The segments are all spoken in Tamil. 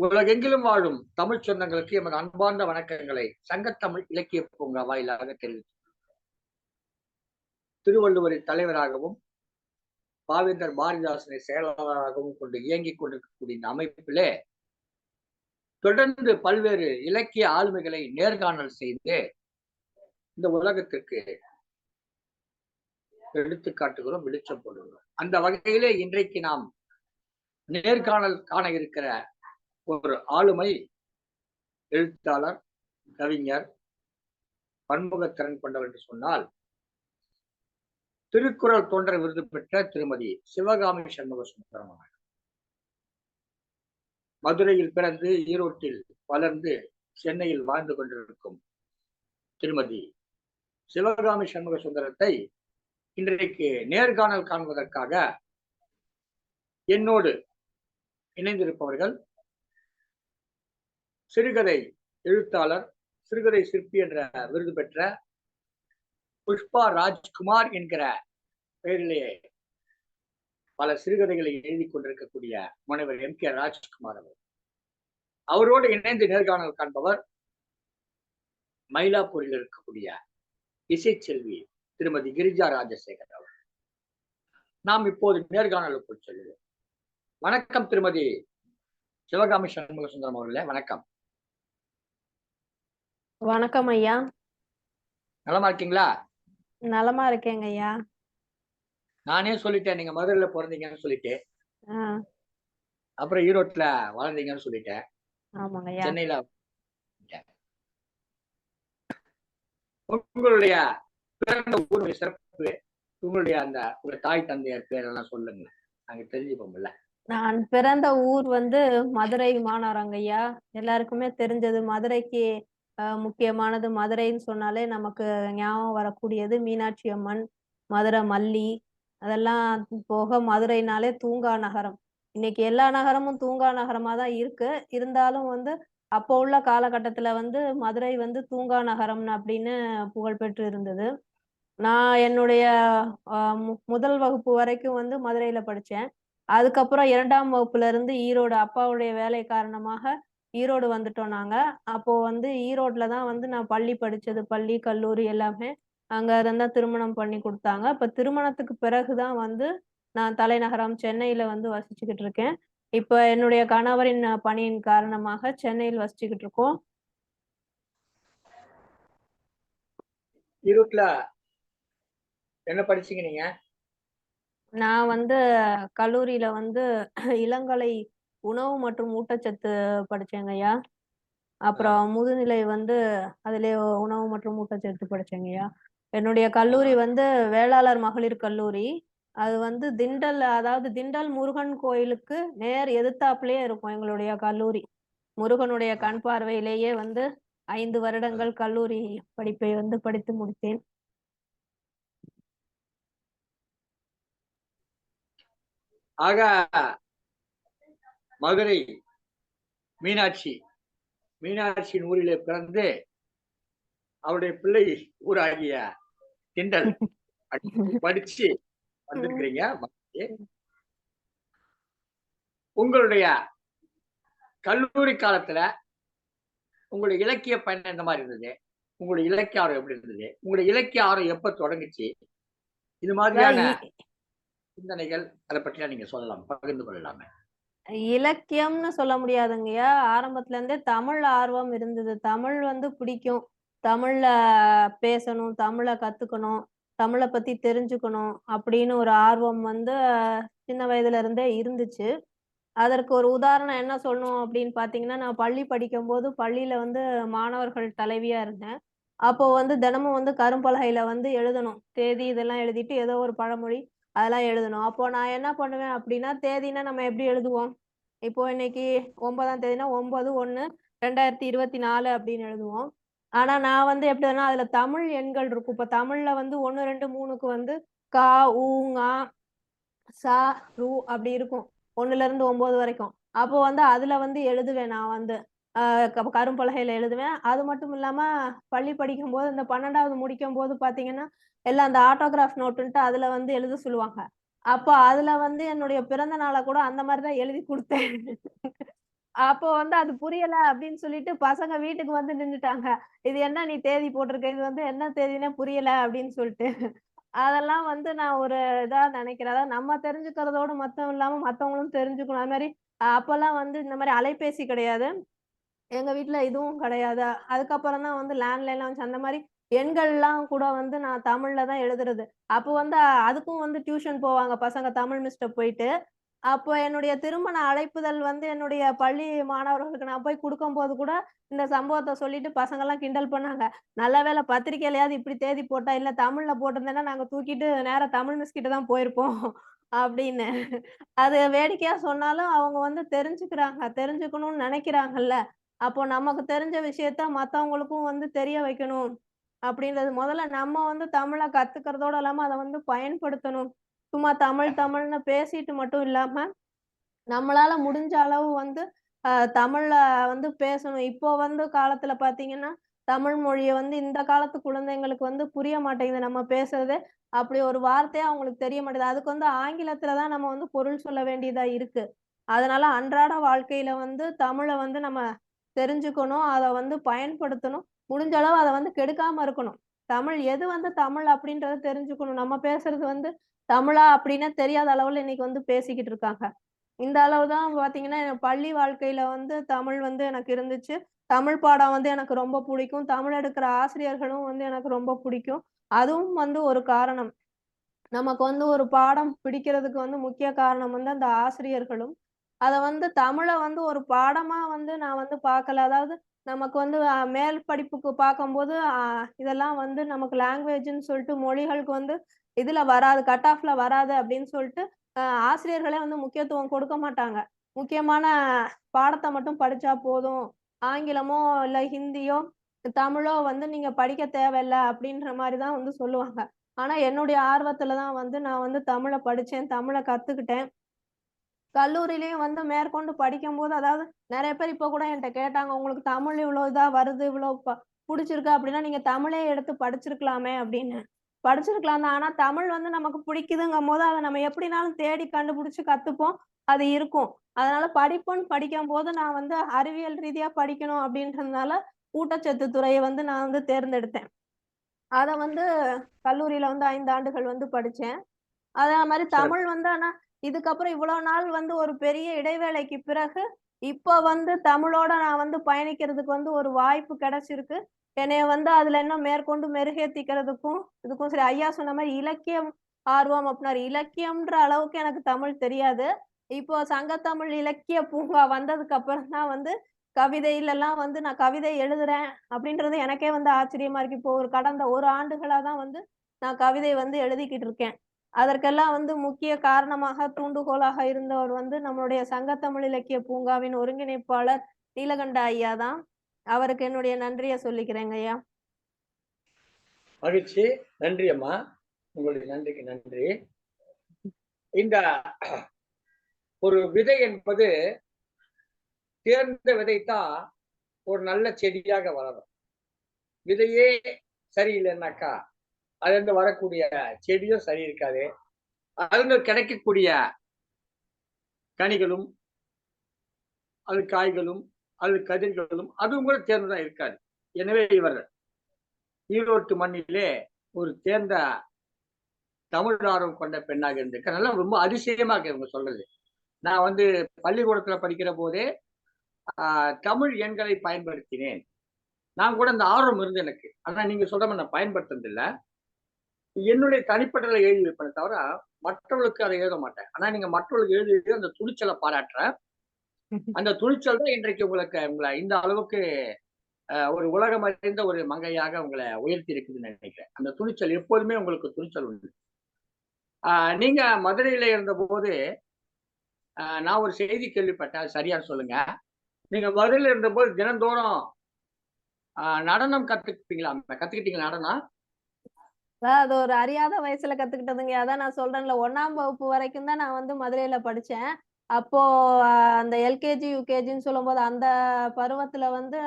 உலகெங்கிலும் வாழும் தமிழ் சொந்தங்களுக்கு எமது அன்பார்ந்த வணக்கங்களை சங்கத்தமிழ் இலக்கிய பூங்கா வாயிலாக தெரிவித்து திருவள்ளுவரின் தலைவராகவும் பாவேந்தர் பாரதிதாசனை செயலாளராகவும் கொண்டு இயங்கிக் கொண்டிருக்கக்கூடிய இந்த அமைப்பிலே தொடர்ந்து பல்வேறு இலக்கிய ஆளுமைகளை நேர்காணல் செய்து இந்த உலகத்திற்கு எடுத்துக்காட்டுகிறோம், வெளிச்சம் போடுகிறோம். அந்த வகையிலே இன்றைக்கு நாம் நேர்காணல் காண இருக்கிற ஒரு ஆளுமை எழுத்தாளர், கவிஞர், பன்முகத்திறன் கொண்டவர் என்று சொன்னால் திருக்குறள் தோன்ற விருது பெற்ற திருமதி சிவகாமி சண்முக சுந்தரம். மதுரையில் பிறந்து ஈரோட்டில் வளர்ந்து சென்னையில் வாழ்ந்து கொண்டிருக்கும் திருமதி சிவகாமி சண்முக சுந்தரத்தை இன்றைக்கு நேர்காணல் காண்பதற்காக என்னோடு இணைந்திருப்பவர்கள் சிறுகதை எழுத்தாளர், சிறுகதை சிற்பி என்ற விருது பெற்ற புஷ்பா ராஜ்குமார் என்கிற பெயரிலேயே பல சிறுகதைகளை எழுதி கொண்டிருக்கக்கூடிய முனைவர் M.K. ராஜ்குமார் அவர். அவரோடு இணைந்து நேர்காணல் காண்பவர் மயிலாப்பூரில் இருக்கக்கூடிய இசைச்செல்வி திருமதி கிரிஜா ராஜசேகர் அவர். நாம் இப்போது நேர்காணலுக்குள் செல்வோம். வணக்கம் திருமதி சிவகாமி சண்முக சுந்தரம் அவர்களே, வணக்கம். வணக்கம் ஐயா. நலமா இருக்கீங்களா? நலமா இருக்கேங்க ஐயா. நானே சொல்லிட்டேன், நீங்க மதுரையில பிறந்தீங்கன்னு சொல்லிட்டேன். அப்புறம் ஈரோட்ல வளர்ந்தீங்கன்னு சொல்லிட்டேன். ஆமாங்க ஐயா. சென்னையில உங்களுடைய பிறந்த ஊருடைய சிறப்பு, உங்களுடைய அந்த உங்க தாய் தந்தையர் பேரெல்லாம் சொல்லுங்க, நாங்க தெரிஞ்சுப்போம்ல. நான் பிறந்த ஊர் மதுரை மாநகரங்க ஐயா. எல்லாருக்குமே தெரிஞ்சது. மதுரைக்கு முக்கியமானது மதுரைன்னு சொன்னாலே நமக்கு ஞாபகம் வரக்கூடியது மீனாட்சி அம்மன், மதுரை மல்லி. அதெல்லாம் போக மதுரைனாலே தூங்கா நகரம். இன்னைக்கு எல்லா நகரமும் தூங்கா நகரமா தான் இருக்கு. இருந்தாலும் அப்போ உள்ள காலகட்டத்துல மதுரை தூங்கா நகரம்னு அப்படின்னு புகழ்பெற்று இருந்தது. நான் என்னுடைய முதல் வகுப்பு வரைக்கும் மதுரையில படிச்சேன். அதுக்கப்புறம் 2ஆம் வகுப்புல இருந்து ஈரோடு, அப்பாவுடைய வேலை காரணமாக ஈரோடு வந்துட்டோம் நாங்க. அப்போ ஈரோட்ல தான் நான் பள்ளி படிச்சது. பள்ளி, கல்லூரி எல்லாமே அங்க இருந்தா திருமணம் பண்ணி கொடுத்தாங்க. இப்ப திருமணத்துக்கு பிறகுதான் நான் தலைநகரம் சென்னையில வசிச்சுக்கிட்டு இருக்கேன். இப்ப என்னுடைய கணவரின் பணியின் காரணமாக சென்னையில் வசிச்சுக்கிட்டு இருக்கோம். ஈரோட்ல என்ன படிச்சீங்க நீங்க? நான் கல்லூரியில இளங்கலை உணவு மற்றும் ஊட்டச்சத்து படிச்சேங்க ஐயா. அப்புறம் முதுநிலை அதிலே உணவு மற்றும் ஊட்டச்சத்து படிச்சேங்கய்யா. என்னுடைய கல்லூரி வேளாளர் மகளிர் கல்லூரி. அது திண்டல், அதாவது திண்டல் முருகன் கோயிலுக்கு நேர் எதிர்த்தாப்புலயே இருக்கும் எங்களுடைய கல்லூரி. முருகனுடைய கண் பார்வையிலேயே 5 வருடங்கள் கல்லூரி படிப்பை படித்து முடித்தேன். ஆக மதுரை மீனாட்சியின் ஊரிலே பிறந்து அவருடைய பிள்ளை ஊராகிய திண்டல் படிச்சு வந்திருக்கிறீங்க. உங்களுடைய கல்லூரி காலத்துல உங்களுடைய இலக்கிய பயணம் எந்த மாதிரி இருந்தது? உங்களுடைய இலக்கிய ஆர்வம் எப்படி இருந்தது? உங்களுடைய இலக்கிய ஆர்வம் எப்ப தொடங்குச்சு? இது மாதிரியான சிந்தனைகள் அதை பற்றி நீங்க சொல்லலாம், பகிர்ந்து கொள்ளலாமே. இலக்கியம்னு சொல்ல முடியாதுங்கய்யா. ஆரம்பத்துல இருந்தே தமிழ் ஆர்வம் இருந்தது. தமிழ் பிடிக்கும். தமிழ்ல பேசணும், தமிழை கத்துக்கணும், தமிழை பத்தி தெரிஞ்சுக்கணும் அப்படின்னு ஒரு ஆர்வம் சின்ன வயதுல இருந்தே இருந்துச்சு. அதற்கு ஒரு உதாரணம் என்ன சொல்லணும் அப்படின்னு பாத்தீங்கன்னா, நான் பள்ளி படிக்கும் போது பள்ளியில மாணவர்கள் தலைவியா இருந்தேன். அப்போ தினமும் கரும்பலகையில எழுதணும். தேதி இதெல்லாம் எழுதிட்டு ஏதோ ஒரு பழமொழி அதெல்லாம் எழுதணும். அப்போ நான் என்ன பண்ணுவேன் அப்படின்னா, தேதினா நம்ம எப்படி எழுதுவோம்? இப்போ இன்னைக்கு 9ஆம் தேதினா 9/1/2024 அப்படின்னு எழுதுவோம். ஆனா நான் எப்படின்னா அதுல தமிழ் எண்கள் இருக்கும். இப்ப தமிழ்ல 1, 2, 3க்கு க, உ, ங, ச, ரு அப்படி இருக்கும். 1ல இருந்து 9 வரைக்கும். அப்போ அதுல எழுதுவேன். நான் கரும்பலகையில எழுதுவேன். அது மட்டும் இல்லாம பள்ளி படிக்கும்போது இந்த 12வது முடிக்கும் போது பாத்தீங்கன்னா எல்லாம் அந்த ஆட்டோகிராஃப் நோட்டுன்ட்டு அதுல எழுத சொல்லுவாங்க. அப்போ அதுல என்னுடைய பிறந்த நாளை கூட அந்த மாதிரிதான் எழுதி கொடுத்தேன். அப்போ வந்து அது புரியல அப்படின்னு சொல்லிட்டு பசங்க வீட்டுக்கு வந்து நின்னுட்டாங்க. இது என்ன நீ தேதி போட்டிருக்க? இது வந்து என்ன தேதின்னே புரியல அப்படின்னு சொல்லிட்டு. அதெல்லாம் வந்து நான் ஒரு இதா நினைக்கிறேன். அதாவது நம்ம தெரிஞ்சுக்கிறதோட மட்டும் இல்லாம மத்தவங்களும் தெரிஞ்சுக்கணும். அது மாரி அப்பல்லாம் வந்து இந்த மாரி அலைபேசி கிடையாது. எங்க வீட்ல இதுவும் கிடையாது. அதுக்கப்புறம் தான் வந்து லேண்ட்லைன்லாம் வந்துச்சு. அந்த மாரி எண்கள்லாம் கூட வந்து நான் தமிழ்ல தான் எழுதுறது. அப்போ வந்து அதுக்கும் வந்து டியூஷன் போவாங்க பசங்க தமிழ் மிஸ்ட்ட போயிட்டு. அப்போ என்னுடைய திருமண அழைப்புதல் வந்து என்னுடைய பள்ளி மாணவர்களுக்கு நான் போய் குடுக்கும்போது கூட, இந்த சம்பவத்த சொல்லிட்டு பசங்கலாம் கிண்டல் பண்ணாங்க. நல்ல வேளை பத்திரிக்கையிலயாவது இப்படி தேதி போட்டா, இல்ல தமிழ்ல போட்டிருந்தேன்னா நாங்க தூக்கிட்டு நேரா தமிழ் மிஸ் கிட்ட தான் போயிருப்போம் அப்படின்னு. அது வேடிக்கையா சொன்னாலும் அவங்க வந்து தெரிஞ்சுக்கிறாங்க. தெரிஞ்சுக்கணும்னு நெனைக்கிறாங்கல்ல. அப்போ நமக்கு தெரிஞ்ச விஷயத்த மத்தவங்களுக்கும் வந்து தெரிய வைக்கணும். அப்படின்றது முதல்ல நம்ம வந்து தமிழ கத்துக்கிறதோட இல்லாம அத வந்து பயன்படுத்தணும். சும்மா தமிழ் தமிழ்ன்னு பேசிட்டு மட்டும் இல்லாம, நம்மளால முடிஞ்ச அளவு வந்து அ தமிழ்ல வந்து பேசணும். இப்போ வந்து காலத்துல பார்த்தீங்கன்னா, தமிழ் மொழிய வந்து இந்த காலத்து குழந்தைங்களுக்கு வந்து புரிய மாட்டேங்குது நம்ம பேசுறதே. அப்படி ஒரு வார்த்தையே அவங்களுக்கு தெரிய மாட்டேங்குது. அதுக்கு வந்து ஆங்கிலத்துல தான் நம்ம வந்து பொருள் சொல்ல வேண்டியதா இருக்கு. அதனால அன்றாட வாழ்க்கையில வந்து தமிழ வந்து நம்ம தெரிஞ்சுக்கணும். அத வந்து பயன்படுத்தணும். முடிஞ்ச அளவு அத வந்து கெடுக்காம இருக்கணும். தமிழ் எது வந்து தமிழ் அப்படின்றத தெரிஞ்சுக்கணும். நம்ம பேசுறது வந்து தமிழா அப்படின்னே தெரியாத அளவுல இன்னைக்கு வந்து பேசிக்கிட்டு இருக்காங்க. இந்த அளவு தான் பார்த்தீங்கன்னா, என் பள்ளி வாழ்க்கையில வந்து தமிழ் வந்து எனக்கு இருந்துச்சு. தமிழ் பாடம் வந்து எனக்கு ரொம்ப புடிக்கும். தமிழ் எடுக்கிற ஆசிரியர்களும் வந்து எனக்கு ரொம்ப புடிக்கும். அதுவும் வந்து ஒரு காரணம். நமக்கு வந்து ஒரு பாடம் பிடிக்கிறதுக்கு வந்து முக்கிய காரணம் வந்து அந்த ஆசிரியர்களும். அத வந்து தமிழ வந்து ஒரு பாடமா வந்து நான் வந்து பார்க்கல. அதாவது நமக்கு வந்து மேல் படிப்புக்கு பார்க்கும்போது, இதெல்லாம் வந்து நமக்கு லாங்குவேஜ்ன்னு சொல்லிட்டு மொழிகளுக்கு வந்து இதுல வராது, கட் ஆஃப்ல வராது அப்படின்னு சொல்லிட்டு, அ ஆசிரியர்களே வந்து முக்கியத்துவம் கொடுக்க மாட்டாங்க. முக்கியமான பாடத்த மட்டும் படிச்சா போதும். ஆங்கிலமோ, இல்ல ஹிந்தியோ, தமிழோ வந்து நீங்க படிக்க தேவையில்ல அப்படின்ற மாரி தான் வந்து சொல்லுவாங்க. ஆனா, என்னுடைய ஆர்வத்துல தான் வந்து நான் வந்து தமிழ படிச்சேன். தமிழ கத்துக்கிட்டேன். கல்லூரியிலயும் வந்து மேற்கொண்டு படிக்கும்போது, அதாவது நெறைய பேர் இப்ப கூட என்ட்ட கேட்டாங்க, "உங்களுக்கு தமிழ் இவ்ளோ இதா வருது, இவ்ளோ புடிச்சிருக்கு அப்படின்னா, நீங்க தமிழே எடுத்து படிச்சிருக்கலாமே" அப்படின்னு. படிச்சிருக்கலாம் தான். ஆனா, தமிழ் வந்து நமக்கு பிடிக்குதுங்கும்போது, அத நம்ம எப்படினாலும் தேடி கண்டுபிடிச்சு கத்துப்போம். அது இருக்கும். அதனால படிப்புன்னு படிக்கும்போது, நான் வந்து அறிவியல் ரீதியா படிக்கணும் அப்படின்றதுனால, ஊட்டச்சத்து துறைய வந்து நான் வந்து தேர்ந்தெடுத்தேன். அத வந்து கல்லூரியில வந்து 5 ஆண்டுகள் வந்து படிச்சேன். அதே மாரி தமிழ் சிறப்பு. வந்து ஆனா, இதுக்கப்புறம் இவ்வளோ நாள் வந்து ஒரு பெரிய இடைவேளைக்கு பிறகு, இப்ப வந்து தமிழோட நான் வந்து பயணிக்கிறதுக்கு வந்து ஒரு வாய்ப்பு கிடைச்சிருக்கு. என்னைய வந்து அதுல இன்னும் மேற்கொண்டு மெருகேத்திக்கிறதுக்கும், இதுக்கும் சரி ஐயா சொன்ன மாரி இலக்கியம் ஆர்வம் அப்டின்னாரு. இலக்கியம்ன்ற அளவுக்கு எனக்கு தமிழ் தெரியாது. இப்போ சங்கத்தமிழ் இலக்கிய பூங்கா வந்ததுக்கு அப்புறம் தான் வந்து கவிதையிலலாம் வந்து நான் கவிதை எழுதுறேன் அப்டின்றது எனக்கே வந்து ஆச்சரியமா இருக்கு. இப்போ ஒரு கடந்த 1 ஆண்டுகளா தான் வந்து நான் கவிதை வந்து எழுதிக்கிட்டு இருக்கேன். அதற்கெல்லாம் வந்து முக்கிய காரணமாக, தூண்டுகோலாக இருந்தவர் வந்து நம்மளுடைய சங்கத்தமிழ் இலக்கிய பூங்காவின் ஒருங்கிணைப்பாளர் நீலகண்ட ஐயா தான். அவருக்கு என்னுடைய நன்றிய சொல்லிக்கிறேங்க ஐயா. மகிழ்ச்சி. நன்றி அம்மா. உங்களுடைய நன்றிக்கு நன்றி. இந்த ஒரு விதை என்பது தேர்ந்த விதைத்தான் ஒரு நல்ல செடியாக வளரும். விதையே சரியில்லைன்னாக்கா, அதிலிருந்து வரக்கூடிய செடியும் சரி இருக்காது. அதிலிருந்து கிடைக்கக்கூடிய கனிகளும், அது காய்களும், அது கதிர்களும் அதுவும் கூட தேர்ந்ததா இருக்காது. எனவே இவர் ஈரோட்டு மண்ணிலே ஒரு தேர்ந்த தமிழ் ஆர்வம் கொண்ட பெண்ணாக இருந்திருக்கார். அதெல்லாம் ரொம்ப அதிசயமா இருக்கு இவங்க சொல்றது. நான் வந்து பள்ளிக்கூடத்துல படிக்கிற போதே, அ தமிழ் எண்களை பயன்படுத்தினேன். நான் கூட அந்த ஆர்வம் இருந்தது எனக்கு. ஆனா நீங்க சொல்ற மாரி நான் பயன்படுத்துனது இல்ல. என்னுடைய தனிப்பட்டதுல எழுதி வைப்பேனே தவிர, மற்றவர்களுக்கு அதை எழுத மாட்டேன். ஆனா நீங்க மற்றவர்களுக்கு எழுதி அந்த துணிச்சல பாராட்டுறேன். அந்த துணிச்சல் தான் இன்றைக்கு உங்கள இந்த அளவுக்கு ஒரு உலகம் அறிந்த ஒரு மங்கையாக உங்கள உயர்த்தி இருக்குதுன்னு நினைக்கிறேன். அந்த துணிச்சல் எப்போதுமே உங்களுக்கு துணிச்சல் உண்டு. ஆ நீங்க மதுரையில இருந்தபோது, நான் ஒரு செய்தி கேள்விப்பட்டேன். அது சரியான்னு சொல்லுங்க. நீங்க மதுரையில இருந்தபோது தினந்தோறும் நடனம் கத்துக்கிட்டீங்களாமே? கத்துக்கிட்டீங்களா நடனம்? அது ஒரு அறியாத வயசுல கத்துக்கிட்டதுங்க. அதான் நான் சொல்றேன்ல 1ஆம் வகுப்பு வரைக்கும் தான் நான் வந்து மதுரையில படிச்சேன். அப்போ அ அந்த எல்கேஜி, யுகேஜின்னு சொல்லும்போது அந்த பருவத்துல வந்து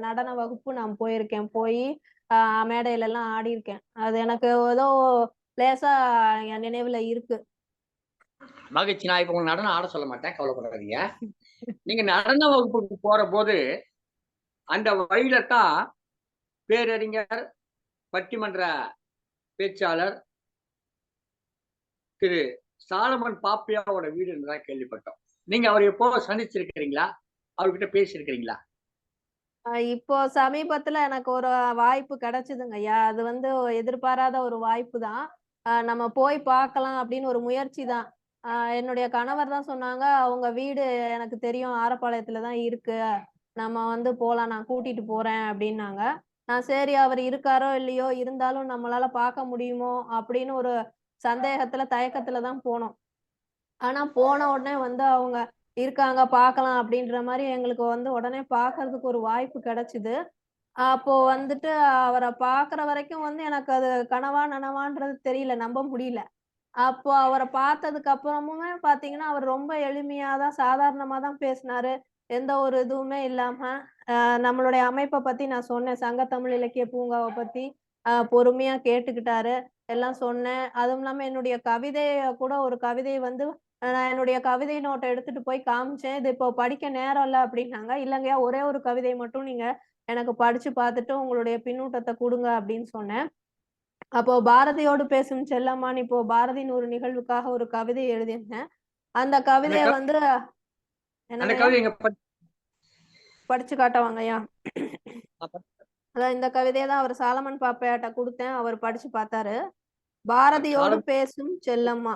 நடன வகுப்பு நான் போயிருக்கேன். போயி அ மேடையிலலாம் ஆடியிருக்கேன். அது எனக்கு ஏதோ லேசா என் நினைவுல இருக்கு. மகிழ்ச்சி. நான் இப்ப உங்க நடனம் ஆட சொல்ல மாட்டேன். கவலைப்படாதீங்க. நீங்க நடன வகுப்புக்கு போற போது, அந்த வழியில தான் பேரறிஞர், பட்டிமன்ற பேச்சாளர் திரு சாலமன் பாப்பையாவோட வீடு இருந்ததா கேள்விப்பட்டோம். நீங்க அவர எப்போ சந்திச்சிருக்கிறீங்களா? அவர்கிட்ட பேசியிருக்கிறீங்களா? இப்போ சமீபத்துல எனக்கு ஒரு வாய்ப்பு கிடைச்சதுங்கய்யா. அது வந்து எதிர்பாராத ஒரு வாய்ப்பு தான். நம்ம போய் பார்க்கலாம் அப்படின்னு ஒரு முயற்சி தான். என்னுடைய கணவர் தான் சொன்னாங்க, "அவங்க வீடு எனக்கு தெரியும். ஆரப்பாளையத்துல தான் இருக்கு. நம்ம வந்து போலாம். நான் கூட்டிட்டு போறேன்" அப்படின்னாங்க. நான் சரி அவர் இருக்காரோ இல்லையோ, இருந்தாலும் நம்மளால பார்க்க முடியுமோ அப்படின்னு ஒரு சந்தேகத்துல, தயக்கத்துல தான் போனோம். ஆனா போன உடனே வந்து அவங்க இருக்காங்க, பார்க்கலாம் அப்படின்ற மாரி எங்களுக்கு வந்து உடனே பார்க்கறதுக்கு ஒரு வாய்ப்பு கிடைச்சது. அப்போ வந்துட்டு அவர பார்க்குற வரைக்கும் வந்து எனக்கு அது கனவா, நனவான்றது தெரியல. நம்ப முடியல. அப்போ அவர பார்த்ததுக்கு அப்புறமுமே பார்த்தீங்கன்னா, அவர் ரொம்ப எளிமையா தான், சாதாரணமா தான் பேசினாரு. எந்த ஒரு இதுவுமே இல்லாம, நம்மளுடைய அமைப்ப பத்தி நான் சொன்னேன். சங்க தமிழ் இலக்கிய பூங்காவ பத்தி பொறுமையா கேட்டுக்கிட்டாரு. எல்லாம் சொன்னேன். அதுவும் இல்லாம என்னுடைய கவிதைய கூட ஒரு கவிதை வந்து நான் என்னுடைய கவிதை நோட்ட எடுத்துட்டு போய் காமிச்சேன். "இது இப்போ படிக்க நேரம் இல்ல" அப்படின்னாங்க. "இல்லங்கய்யா, ஒரே ஒரு கவிதை மட்டும் நீங்க எனக்கு படிச்சு பார்த்துட்டு உங்களுடைய பின்னூட்டத்த குடுங்க" அப்படின்னு சொன்னேன். அப்போ பாரதியோடு பேசும் செல்லம்மான்னு இப்போ பாரதியின் ஒரு நிகழ்வுக்காக ஒரு கவிதை எழுதியிருந்தேன். அந்த அந்த கவிதைய க வந்து அந்த என்னங்கய்யா? கவிதை நீங்க படிச்சு காட்டவாங்கய்யா? அப்ப அதான் இந்த கவிதைய தான் அவர் சாலமன் பாப்பையாட்ட குடுத்தேன். அவர் படிச்சு பார்த்தாரு. பாரதியோடு சாலமன் பேசும் செல்லம்மா.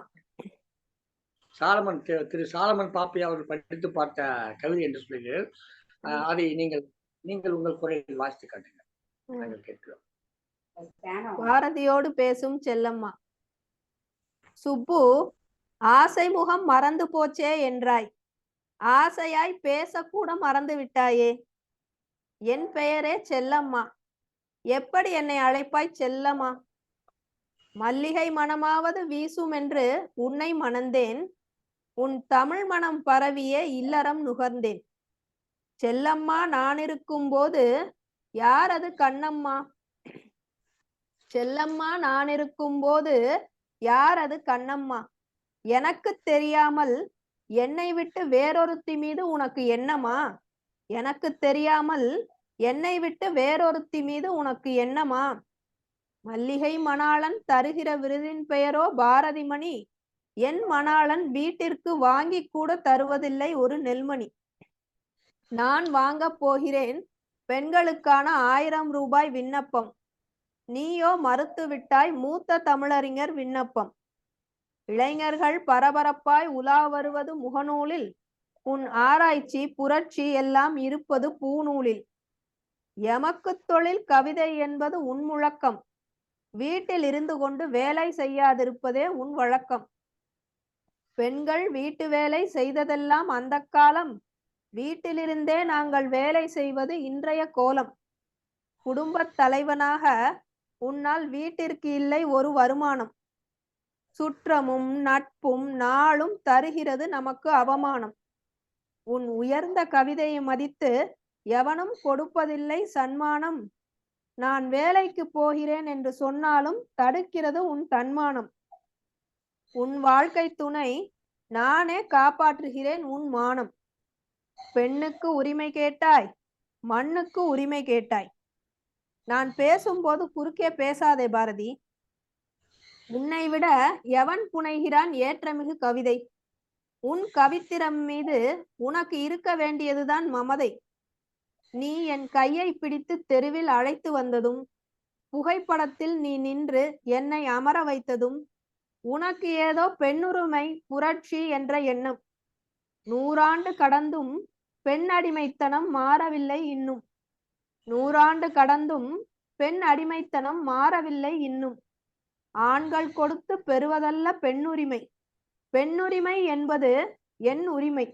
சாலமன் திரு சாலமன் பாப்பையா அவர்கள் படித்து பார்த்த கவிதை என்று சொல்கிறீர்கள். ம், அதை நீங்கள் நீங்கள் உங்கள் குரலில் வாசித்து காட்டுங்க. ம். நாங்கள் கேட்கிறோம். பாரதியோடு பேசும் செல்லம்மா. சுப்பு, ஆசை முகம் மறந்து போச்சே என்றாய். ஆசையாய் பேசக்கூட மறந்து விட்டாயே. என் பெயரே செல்லம்மா. எப்படி என்னை அழைப்பாய் செல்லம்மா? மல்லிகை மணமாவது வீசுமென்று உன்னை மணந்தேன். உன் தமிழ் மணம் பரவியே இல்லறம் நுகர்ந்தேன். செல்லம்மா நானிருக்கும்போது யார் அது கண்ணம்மா? செல்லம்மா நானிருக்கும்போது யார் அது கண்ணம்மா? எனக்குத் தெரியாமல் என்னை விட்டு வேறொருத்தி மீது உனக்கு எண்ணமா? எனக்குத் தெரியாமல் என்னை விட்டு வேறொருத்தி மீது உனக்கு எண்ணமா? மல்லிகை மணாளன் தருகிற விருதின் பெயரோ பாரதிமணி. என் மணாளன் வீட்டிற்கு வாங்கிக் கூட தருவதில்லை ஒரு நெல்மணி. நான் வாங்கப் போகிறேன் பெண்களுக்கான 1000 ரூபாய் விண்ணப்பம். நீயோ மறுத்துவிட்டாய் மூத்த தமிழறிஞர் விண்ணப்பம். இளைஞர்கள் பரபரப்பாய் உலா வருவது முகநூலில். உன் ஆராய்ச்சி புரட்சி எல்லாம் இருப்பது பூநூலில். எமக்குத் தொழில் கவிதை என்பது உன் முழக்கம். வீட்டில் இருந்து கொண்டு வேலை செய்யாதிருப்பதே உன் வழக்கம். பெண்கள் வீட்டு வேலை செய்ததெல்லாம் அந்தக் காலம். வீட்டிலிருந்தே நாங்கள் வேலை செய்வது இன்றைய கோலம். குடும்பத் தலைவனாக உன்னால் வீட்டிற்கு இல்லை ஒரு வருமானம். சுற்றமும் நட்பும் நாளும் தருகிறது நமக்கு அவமானம். உன் உயர்ந்த கவிதையை மதித்து எவனும் கொடுப்பதில்லை சன்மானம். நான் வேலைக்கு போகிறேன் என்று சொன்னாலும் தடுக்கிறது உன் தன்மானம். உன் வாழ்க்கை துணை நானே காப்பாற்றுகிறேன் உன் மானம். பெண்ணுக்கு உரிமை கேட்டாய், மண்ணுக்கு உரிமை கேட்டாய். நான் பேசும்போது குறுக்கே பேசாதே பாரதி. உன்னை விட எவன் புனைகிறான் ஏற்றமிகு கவிதை? உன் கவித்திறம் மீது உனக்கு இருக்க வேண்டியதுதான் மமதை. நீ என் கையை பிடித்து தெருவில் அழைத்து வந்ததும், புகைப்படத்தில் நீ நின்று என்னை அமர வைத்ததும், உனக்கு ஏதோ பெண்ணுரிமை புரட்சி என்ற எண்ணம். 100 ஆண்டு கடந்தும் பெண் அடிமைத்தனம் மாறவில்லை இன்னும். 100 ஆண்டு கடந்தும் பெண் அடிமைத்தனம் மாறவில்லை இன்னும். ஆண்கள் கொடுத்து பெறுவதல்ல பெண்ணுரிமை. பெண்ணுரிமை என்பது என் உரிமை.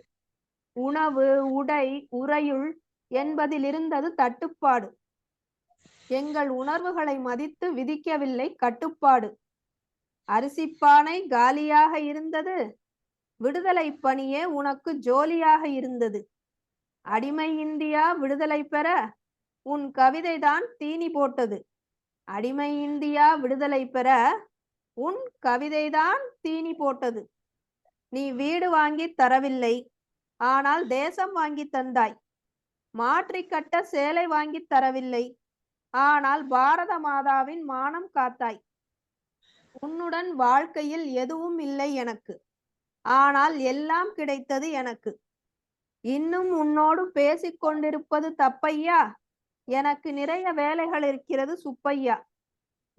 உணவு, உடை, உறையுள் என்பதிலிருந்தது தட்டுப்பாடு. எங்கள் உணர்வுகளை மதித்து விதிக்கவில்லை கட்டுப்பாடு. அரிசிப்பானை காலியாக இருந்தது. விடுதலை பணியே உனக்கு ஜோலியாக இருந்தது. அடிமை இந்தியா விடுதலை பெற உன் கவிதைதான் தீனி போட்டது. அடிமை இந்தியா விடுதலை பெற உன் கவிதைதான் தீனி போட்டது. நீ வீடு வாங்கி தரவில்லை, ஆனால் தேசம் வாங்கி தந்தாய். மாற்றிக் கட்ட சேலை வாங்கி தரவில்லை, ஆனால் பாரத மாதாவின் மானம் காத்தாய். உன்னுடன் வாழ்க்கையில் எதுவும் இல்லை எனக்கு, ஆனால் எல்லாம் கிடைத்தது எனக்கு. இன்னும் உன்னோடு பேசிக் கொண்டிருப்பது தப்பையா? எனக்கு நிறைய வேலைகள் இருக்கிறது சுப்பையா.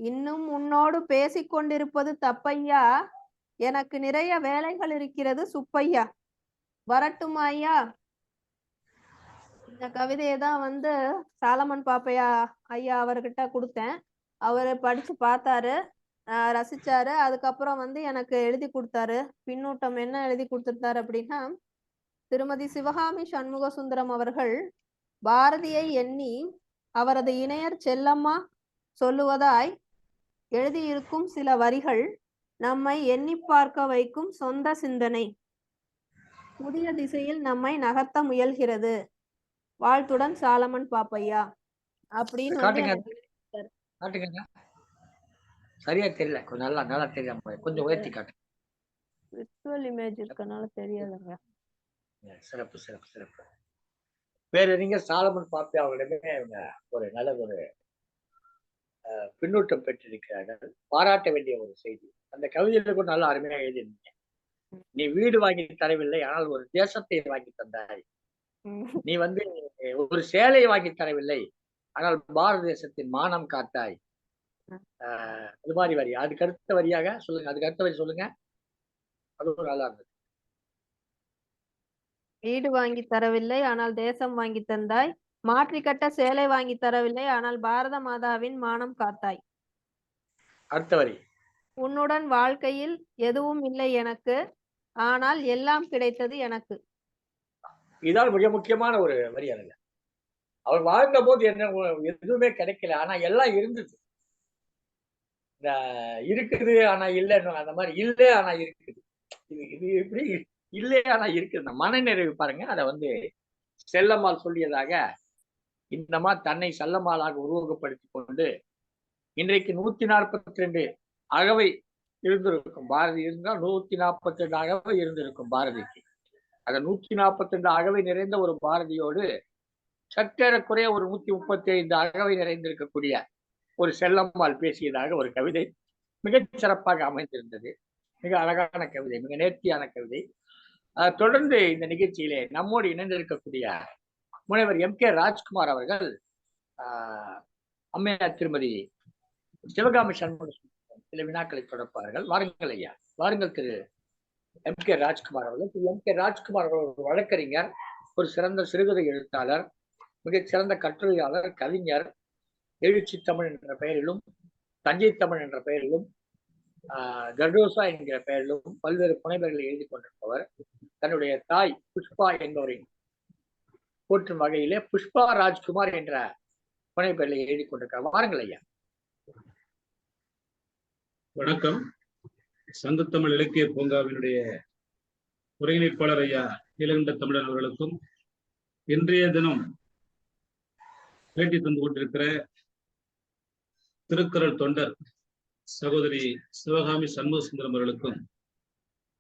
இன்னும் உன்னோடு பேசிக் கொண்டிருப்பது தப்பையா? எனக்கு நிறைய வேலைகள் இருக்கிறது சுப்பையா. வரட்டுமா ஐயா? இந்த கவிதையை தான் வந்து சாலமன் பாப்பையா ஐயா அவர்கிட்ட கொடுத்தேன். அவரு படிச்சு பார்த்தாரு, ரசிச்சாரு. அதுக்கப்புறம் வந்து எனக்கு எழுதி கொடுத்தாரு. பின்னூட்டம் என்ன எழுதி கொடுத்திருந்தாரு அப்படின்னா, திருமதி சிவகாமி சண்முக சுந்தரம் அவர்கள் பாரதியை எண்ணி அவரது இணையர் செல்லம்மா சொல்லுவதாய் எழுதியிருக்கும் சில வரிகள் நம்மை எண்ணி பார்க்க வைக்கும் சொந்த சிந்தனை. புதிய திசையில் நம்மை நகர்த்த முயல்கிறது. வாழ்த்துடன் சாலமன் பாப்பையா அப்படின்னு வந்து காட்டுங்க எனக்கு காட்டுங்க. சரியா தெரியல, கொஞ்சம் நல்லா நல்லா தெரியல, கொஞ்சம் உயர்த்தி காட்டுங்க. விர்ச்சுவல் இமேஜ் இருக்கனால தெரியாதுங்க. சிறப்பு சிறப்பு சிறப்பு. வேற நீங்க சாலமன் பாப்பையா அவர்களிடமே ஒரு நல்ல ஒரு பின்னூட்டம் பெற்றிருக்கிறார்கள். பாராட்ட வேண்டிய ஒரு செய்தி. அந்த கவிதையில கூட நல்லா அருமையாக எழுதியிருந்தீங்க. நீ வீடு வாங்கி தரவில்லை, ஆனால் ஒரு தேசத்தை வாங்கி தந்தாய். நீ வந்து ஒரு சேலை வாங்கி தரவில்லை, ஆனால் பாரத தேசத்தின் மானம் காத்தாய். அது மாதிரி வரி. அதுக்கு அடுத்த வரியாக சொல்லுங்க. அதுக்கு அடுத்த வரி சொல்லுங்க. அதுவும் நல்லா இருந்தது. வீடு வாங்கி தரவில்லை, ஆனால் தேசம் வாங்கி தந்தாய். மாற்றி கட்ட சேலை வாங்கி தரவில்லை, ஆனால் பாரத மாதாவின் மானம் காத்தாய். அடுத்த வரி. உன்னுடன் வாழ்க்கையில் எதுவும் இல்லை எனக்கு, ஆனால் எல்லாம் கிடைத்தது எனக்கு. இதான் மிக முக்கியமான ஒரு வரி. அதுல அவர் வாழ்ந்த போது என்ன எதுவுமே கிடைக்கல, ஆனா எல்லாம் இருந்தது. இந்த இருக்குது ஆனா இல்லைன்னு அந்த மாதிரி, இல்லை ஆனா இருக்குது. இது இது எப்படி இல்லை ஆனா இருக்குது. இந்த மனநிறைவு பாருங்க. அதை வந்து செல்லம்மாள் சொல்லியதாக இன்னமா தன்னை செல்லம்மாளாக உருவகப்படுத்தி கொண்டு இன்றைக்கு 142 அகவை இருந்திருக்கும். பாரதி இருந்தால் 142 அகவை இருந்திருக்கும் பாரதிக்கு. அந்த 142 அகவை நிறைந்த ஒரு பாரதியோடு சற்றேறக்குறைய ஒரு 135 அகவை நிறைந்திருக்கக்கூடிய ஒரு செல்லம்மாள் பேசியதாக ஒரு கவிதை மிகச் சிறப்பாக அமைந்திருந்தது. மிக அழகான கவிதை, மிக நேர்த்தியான கவிதை. தொடர்ந்து இந்த நிகழ்ச்சியிலே நம்மோடு இணைந்திருக்கக்கூடிய முனைவர் எம்.கே. ராஜ்குமார் அவர்கள் அம்மையார் திருமதி சிவகாமி சண்முக சில வினாக்களை தொடர்ப்பார்கள். வாருங்கள் ஐயா, வாருங்கள். திரு எம்.கே. ராஜ்குமார் அவர்கள். திரு எம்.கே. ராஜ்குமார் அவர்கள் ஒரு வழக்கறிஞர், ஒரு சிறந்த சிறுகதை எழுத்தாளர், மிகச் சிறந்த கட்டுரையாளர், கவிஞர், எழுச்சி தமிழ் என்ற பெயரிலும், தஞ்சை தமிழ் என்ற பெயரிலும், கர்டோசா என்கிற பெயரிலும் பல்வேறு புனைவர்களை எழுதி கொண்டிருப்பவர். தன்னுடைய தாய் புஷ்பா என்பவரின் போற்றும் வகையிலே புஷ்பா ராஜ்குமார் என்ற புனைப்பெயர்களை எழுதி கொண்டிருக்கிறார். வாருங்கள் ஐயா. வணக்கம். சங்கத்தமிழ் இலக்கிய பூங்காவினுடைய ஒருங்கிணைப்பாளர் ஐயா நீலகண்ட தமிழன் அவர்களுக்கும், இன்றைய தினம் பேட்டி தந்து கொண்டிருக்கிற திருக்குறள் தொண்டர் சகோதரி சிவகாமி சண்முக சுந்தரம் அவர்களுக்கும்,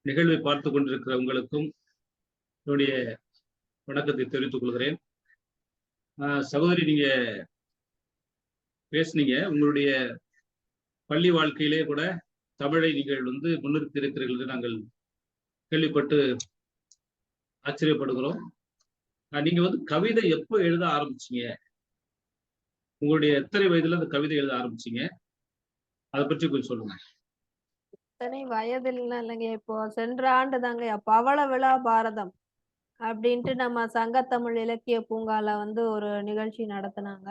நிகழ்வை பார்த்து கொண்டிருக்கிற உங்களுக்கும் என்னுடைய வணக்கத்தை தெரிவித்துக் கொள்கிறேன். சகோதரி, நீங்க பேசுனீங்க, உங்களுடைய பள்ளி வாழ்க்கையிலே கூட தமிழை நீங்கள் வந்து முன்னிறுத்தி இருக்கிறீர்கள் என்று நாங்கள் கேள்விப்பட்டு ஆச்சரியப்படுகிறோம். நீங்க வந்து கவிதை எப்போ எழுத ஆரம்பிச்சீங்க? உங்களுடைய எத்தனை வயதுல அந்த கவிதை எழுத ஆரம்பிச்சீங்க? அதை பற்றி கொஞ்சம் சொல்லுங்க. எத்தனை வயதில் இல்லைங்க, இப்போ சென்ற ஆண்டு தாங்க பவள விழா பாரதம் அப்படின்ட்டு நம்ம சங்கத்தமிழ் இலக்கிய பூங்கால வந்து ஒரு நிகழ்ச்சி நடத்தினாங்க.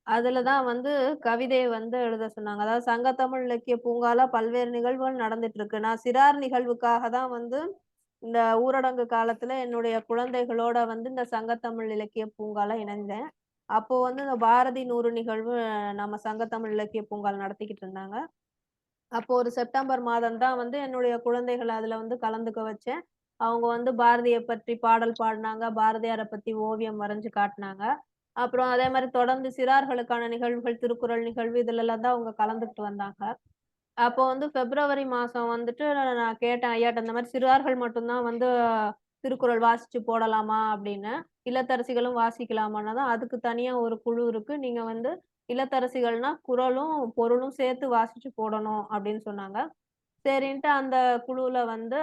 அதுலதான் வந்து கவிதையை வந்து எழுத சொன்னாங்க. அதாவது சங்கத்தமிழ் இலக்கிய பூங்கால பல்வேறு நிகழ்வுகள் நடந்துட்டு இருக்கு. நான் சிறார் நிகழ்வுக்காக தான் வந்து இந்த ஊரடங்கு காலத்துல என்னுடைய குழந்தைகளோட வந்து இந்த சங்கத்தமிழ் இலக்கிய பூங்கால இணைந்தேன். அப்போ வந்து இந்த பாரதி 100 நிகழ்வு நம்ம சங்கத்தமிழ் இலக்கிய பூங்கால நடத்திக்கிட்டு இருந்தாங்க. அப்போ ஒரு செப்டம்பர் மாதம் தான் வந்து என்னுடைய குழந்தைகளை அதுல வந்து கலந்துக்க வச்சேன். அவங்க வந்து பாரதியை பற்றி பாடல் பாடினாங்க, பாரதியாரை பத்தி ஓவியம் வரைஞ்சு காட்டினாங்க. அப்புறம் அதே மாதிரி தொடர்ந்து சிறார்களுக்கான நிகழ்வுகள், திருக்குறள் நிகழ்வு இதுல எல்லாம் தான் அவங்க கலந்துக்கிட்டு வந்தாங்க. அப்போ வந்து பிப்ரவரி மாசம் வந்துட்டு நான் கேட்டேன் ஐயாட்ட, இந்த மாரி சிறார்கள் மட்டும் தான் வந்து திருக்குறள் வாசிச்சு போடலாமா அப்படின்னு. இல்லத்தரசிகளும் வாசிக்கலாமான்னதும், அதுக்கு தனியா ஒரு குழு இருக்கு. நீங்க வந்து இல்லத்தரசிகள்னா குறளும், பொருளும் சேர்த்து வாசிச்சு போடணும் அப்படின்னு சொன்னாங்க. சரின்ட்டு அந்த குழுவுல வந்து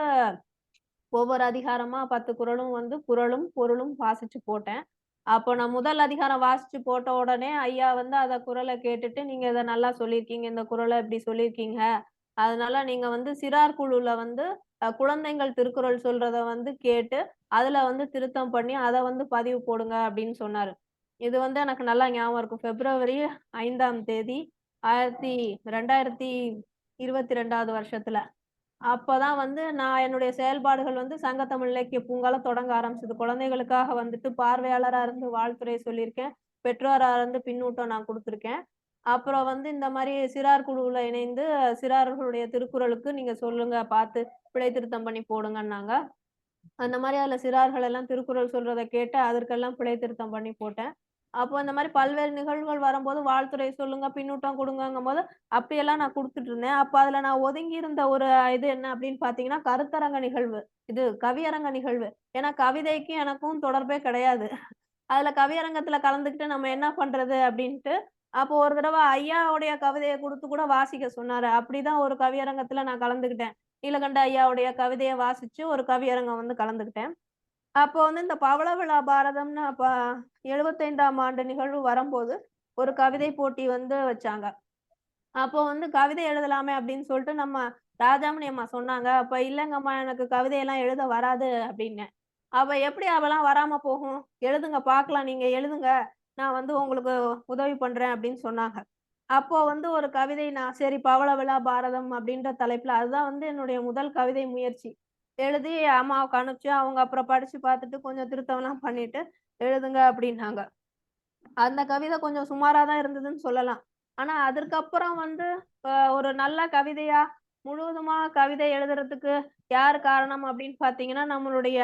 ஒவ்வொரு அதிகாரமா 10 குறளும் வந்து குறளும், பொருளும் வாசிச்சு போட்டேன். அப்போ நான் முதல் அதிகாரம் வாசிச்சு போட்ட உடனே ஐயா வந்து அத குறள கேட்டுட்டு, "நீங்க இத நல்லா சொல்லியிருக்கீங்க. இந்த குறள இப்படி சொல்லியிருக்கீங்க. அதனால நீங்க வந்து சிறார் குழுல வந்து குழந்தைகள் திருக்குறள் சொல்றத வந்து கேட்டு, அதுல வந்து திருத்தம் பண்ணி, அத வந்து பதிவு போடுங்க" அப்படின்னு சொன்னாரு. இது வந்து எனக்கு நல்லா ஞாபகம் இருக்கும். பிப்ரவரி 5ஆம் தேதி 2022வது வருஷத்துல. அப்பதான் வந்து நான் என்னுடைய செயல்பாடுகள் வந்து சங்க தமிழ் இலக்கிய பூங்கால தொடங்க ஆரம்பிச்சது. குழந்தைகளுக்காக வந்துட்டு பார்வையாளரா இருந்து வாழ்த்துரை சொல்லியிருக்கேன். பெற்றோரா இருந்து பின்னூட்டம் நான் குடுத்துருக்கேன். அப்புறம் வந்து இந்த மாரி சிறார் குழுவுல இணைந்து சிறார்களுடைய திருக்குறளுக்கு நீங்க சொல்லுங்க பார்த்து பிழை திருத்தம் பண்ணி போடுங்கன்னாங்க. அந்த மாரி அதுல சிறார்கள் எல்லாம் திருக்குறள் சொல்றத கேட்டு அதற்கெல்லாம் பிழை திருத்தம் பண்ணி போட்டேன். அப்போ இந்த மாரி பல்வேறு நிகழ்வுகள் வரும்போது வாழ்த்துரை சொல்லுங்க, பின்னூட்டம் குடுங்கங்கும்போது, அப்படியெல்லாம் நான் குடுத்துட்டு இருந்தேன். அப்ப அதுல நான் ஒதுங்கி இருந்த ஒரு இது என்ன அப்படின்னு பார்த்தீங்கன்னா, கருத்தரங்க நிகழ்வு. இது கவியரங்க நிகழ்வு. ஏன்னா கவிதைக்கும் எனக்கும் தொடர்பே கிடையாது. அதுல கவியரங்கத்துல கலந்துக்கிட்டு நம்ம என்ன பண்றது அப்படின்ட்டு, அப்போ ஒரு தடவ ஐயாவுடைய கவிதைய குடுத்து கூட வாசிக்க சொன்னாரு. அப்படிதான் ஒரு கவியரங்கத்துல நான் கலந்துக்கிட்டேன். நீலகண்ட ஐயாவுடைய கவிதைய வாசிச்சு ஒரு கவியரங்கம் வந்து கலந்துக்கிட்டேன். அப்போ வந்து இந்த பவள விழா பாரதம்னு அப்ப 75ஆம் ஆண்டு நிகழ்வு வரம்போது, ஒரு கவிதை போட்டி வந்து வச்சாங்க. அப்போ வந்து கவிதை எழுதலாமே அப்படின்னு சொல்லிட்டு நம்ம ராஜாமணி அம்மா சொன்னாங்க. அப்ப இல்லங்கம்மா எனக்கு கவிதையெல்லாம் எழுத வராது அப்டின்னேன். அப்ப எப்படி அதெல்லாம் வராம போகும்? எழுதுங்க பார்க்கலாம். நீங்க எழுதுங்க. நான் வந்து உங்களுக்கு உதவி பண்றேன் அப்படின்னு சொன்னாங்க. அப்போ வந்து ஒரு கவிதை நான் சரி பவள விழா பாரதம் அப்படின்ற தலைப்புல அதுதான் வந்து என்னுடைய முதல் கவிதை முயற்சி. எழுதி அம்மாவுக்கு அனுப்பிச்சு அவங்க அப்புறம் படிச்சு பார்த்துட்டு கொஞ்சம் திருத்தம்லாம் பண்ணிட்டு எழுதுங்க அப்படின்னாங்க. அந்த கவிதை கொஞ்சம் சுமாரா தான் இருந்ததுன்னு சொல்லலாம். ஆனா, அதற்கப்புறம் வந்து ஒரு நல்ல கவிதையா, முழுவதுமா கவிதை எழுதுறதுக்கு யார் காரணம் அப்படின்னு பார்த்தீங்கன்னா, நம்மளுடைய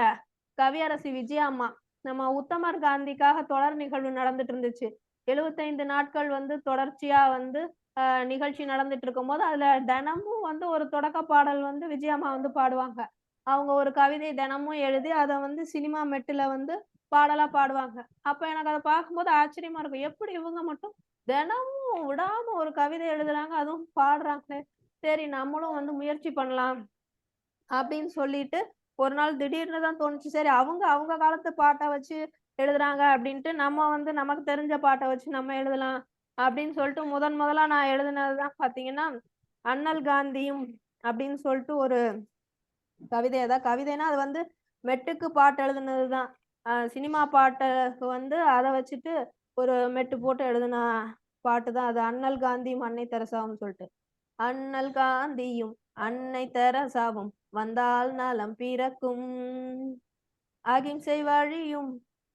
கவியரசி விஜயா அம்மா. நம்ம உத்தமர் காந்திக்காக தொடர் நிகழ்வு நடந்துட்டு இருந்துச்சு. 75 நாட்கள் வந்து தொடர்ச்சியா வந்து நிகழ்ச்சி நடந்துட்டு இருக்கும்போது, அதுல தினமும் வந்து ஒரு தொடக்க பாடல் வந்து விஜயா அம்மா வந்து பாடுவாங்க. அவங்க ஒரு கவிதை தினமும் எழுதி, அத வந்து சினிமா மெட்டுல வந்து பாடலா பாடுவாங்க. அப்ப எனக்கு அத பார்க்கும்போது ஆச்சரியமா இருக்கும். எப்படி இவங்க மட்டும் தினமும் விடாம ஒரு கவிதை எழுதுறாங்க, அதுவும் பாடுறாங்களே! சரி நம்மளும் வந்து முயற்சி பண்ணலாம் அப்படின்னு சொல்லிட்டு, ஒரு நாள் திடீர்னு தான் தோணுச்சு. சரி அவங்க அவங்க காலத்து பாட்ட வச்சு எழுதுறாங்க அப்படின்ட்டு, நம்ம வந்து நமக்கு தெரிஞ்ச பாட்ட வச்சு நம்ம எழுதலாம் அப்படின்னு சொல்லிட்டு முதலா நான் எழுதுனது தான் பார்த்தீங்கன்னா, அண்ணல் காந்தியும் அப்படின்னு சொல்லிட்டு ஒரு கவிதை தான். கவிதைன்னா அது வந்து மெட்டுக்கு பாட்டு எழுதுனது தான். சினிமா பாட்டுக்கு வந்து அத வச்சுட்டு ஒரு மெட்டு போட்டு எழுதுன பாட்டு தான் அது. அண்ணல் காந்தியும், அன்னை தெரசாவும் சொல்ட்டு. அண்ணல் காந்தியும், அன்னை தெரசாவும் வந்தால் நலம் பிறக்கும். அகிம்சை வழியும்,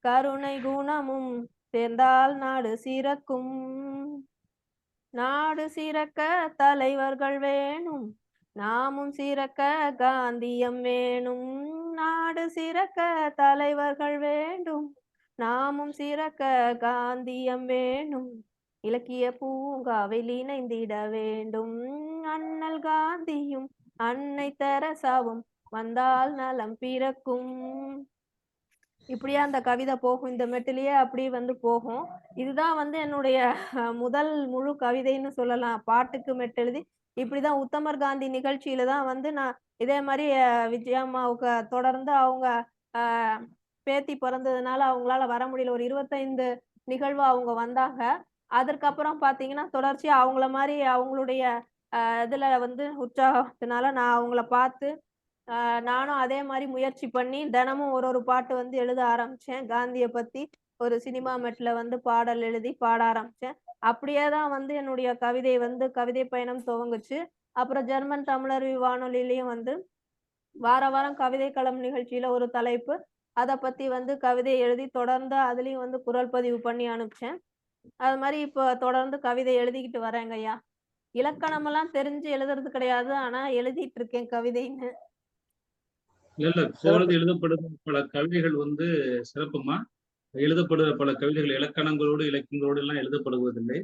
கருணை குணமும் சேர்ந்தால் நாடு சிறக்கும். நாடு சிறக்க தலைவர்கள் வேணும். நாமும் சிறக்க காந்தியம் வேணும். நாடு சிறக்க தலைவர்கள் வேண்டும். நாமும் சிறக்க காந்தியம் வேணும். இலக்கிய பூங்காவில் இணைந்திட வேண்டும். அண்ணல் காந்தியும் அன்னை தெரசாவும் வந்தால் நலம் பிறக்கும். இப்படியே அந்த கவிதை போகும். இந்த மெட்டுலயே அப்படியே வந்து போகும். இதுதான் வந்து என்னுடைய முதல் முழு கவிதைன்னு சொல்லலாம். பாட்டுக்கு மெட்டு எழுதி, இப்படிதான் உத்தமர் காந்தி நிகழ்ச்சியில தான் வந்து நான் இதே மாரி விஜயா அம்மாவுக்கு தொடர்ந்து அவங்க அ பேத்தி பொறந்ததுனால அவங்களால வர முடியல. ஒரு 25 நிகழ்வு அவங்க வந்தாங்க. அதற்கப்புறம் பார்த்தீங்கன்னா, தொடர்ச்சியா அவங்கள மாரி அவங்களுடைய இதுல வந்து உற்சாகத்தினால நான் அவங்கள பார்த்து நானும் அதே மாரி முயற்சி பண்ணி, தினமும் ஒரு ஒரு பாட்டு வந்து எழுத ஆரம்பிச்சேன். காந்திய பத்தி ஒரு சினிமா மெட்ல வந்து பாடல் எழுதி பாட ஆரம்பிச்சேன். அப்படியே தான் வந்து என்னுடைய கவிதை வந்து கவிதை பயணம் துவங்குச்சு. அப்புறம் ஜெர்மன் தமிழருவி வானொலியிலயும் வந்து வாரம் கவிதை களம் நிகழ்ச்சியில ஒரு தலைப்பு. அத பத்தி வந்து கவிதை எழுதி தொடர்ந்து அதுலயும் வந்து குரல் பதிவு பண்ணி அனுப்பிச்சேன். அது மாரி இப்ப தொடர்ந்து கவிதை எழுதிக்கிட்டு வரேங்கய்யா. இலக்கணமெல்லாம் தெரிஞ்சு எழுதுறது கிடையாது. ஆனா எழுதிட்டு இருக்கேன் கவிதைன்னு. இல்ல, இல்ல. இப்பொழுது சிறப்பு. எழுதப்படுகிற பல கவிதைகள் வந்து சிறப்புமா. எழுதப்படுகிற பல கவிதைகள் இலக்கணங்களோடு, இலக்கியங்களோடு எல்லாம் எழுதப்படுவதில்லை.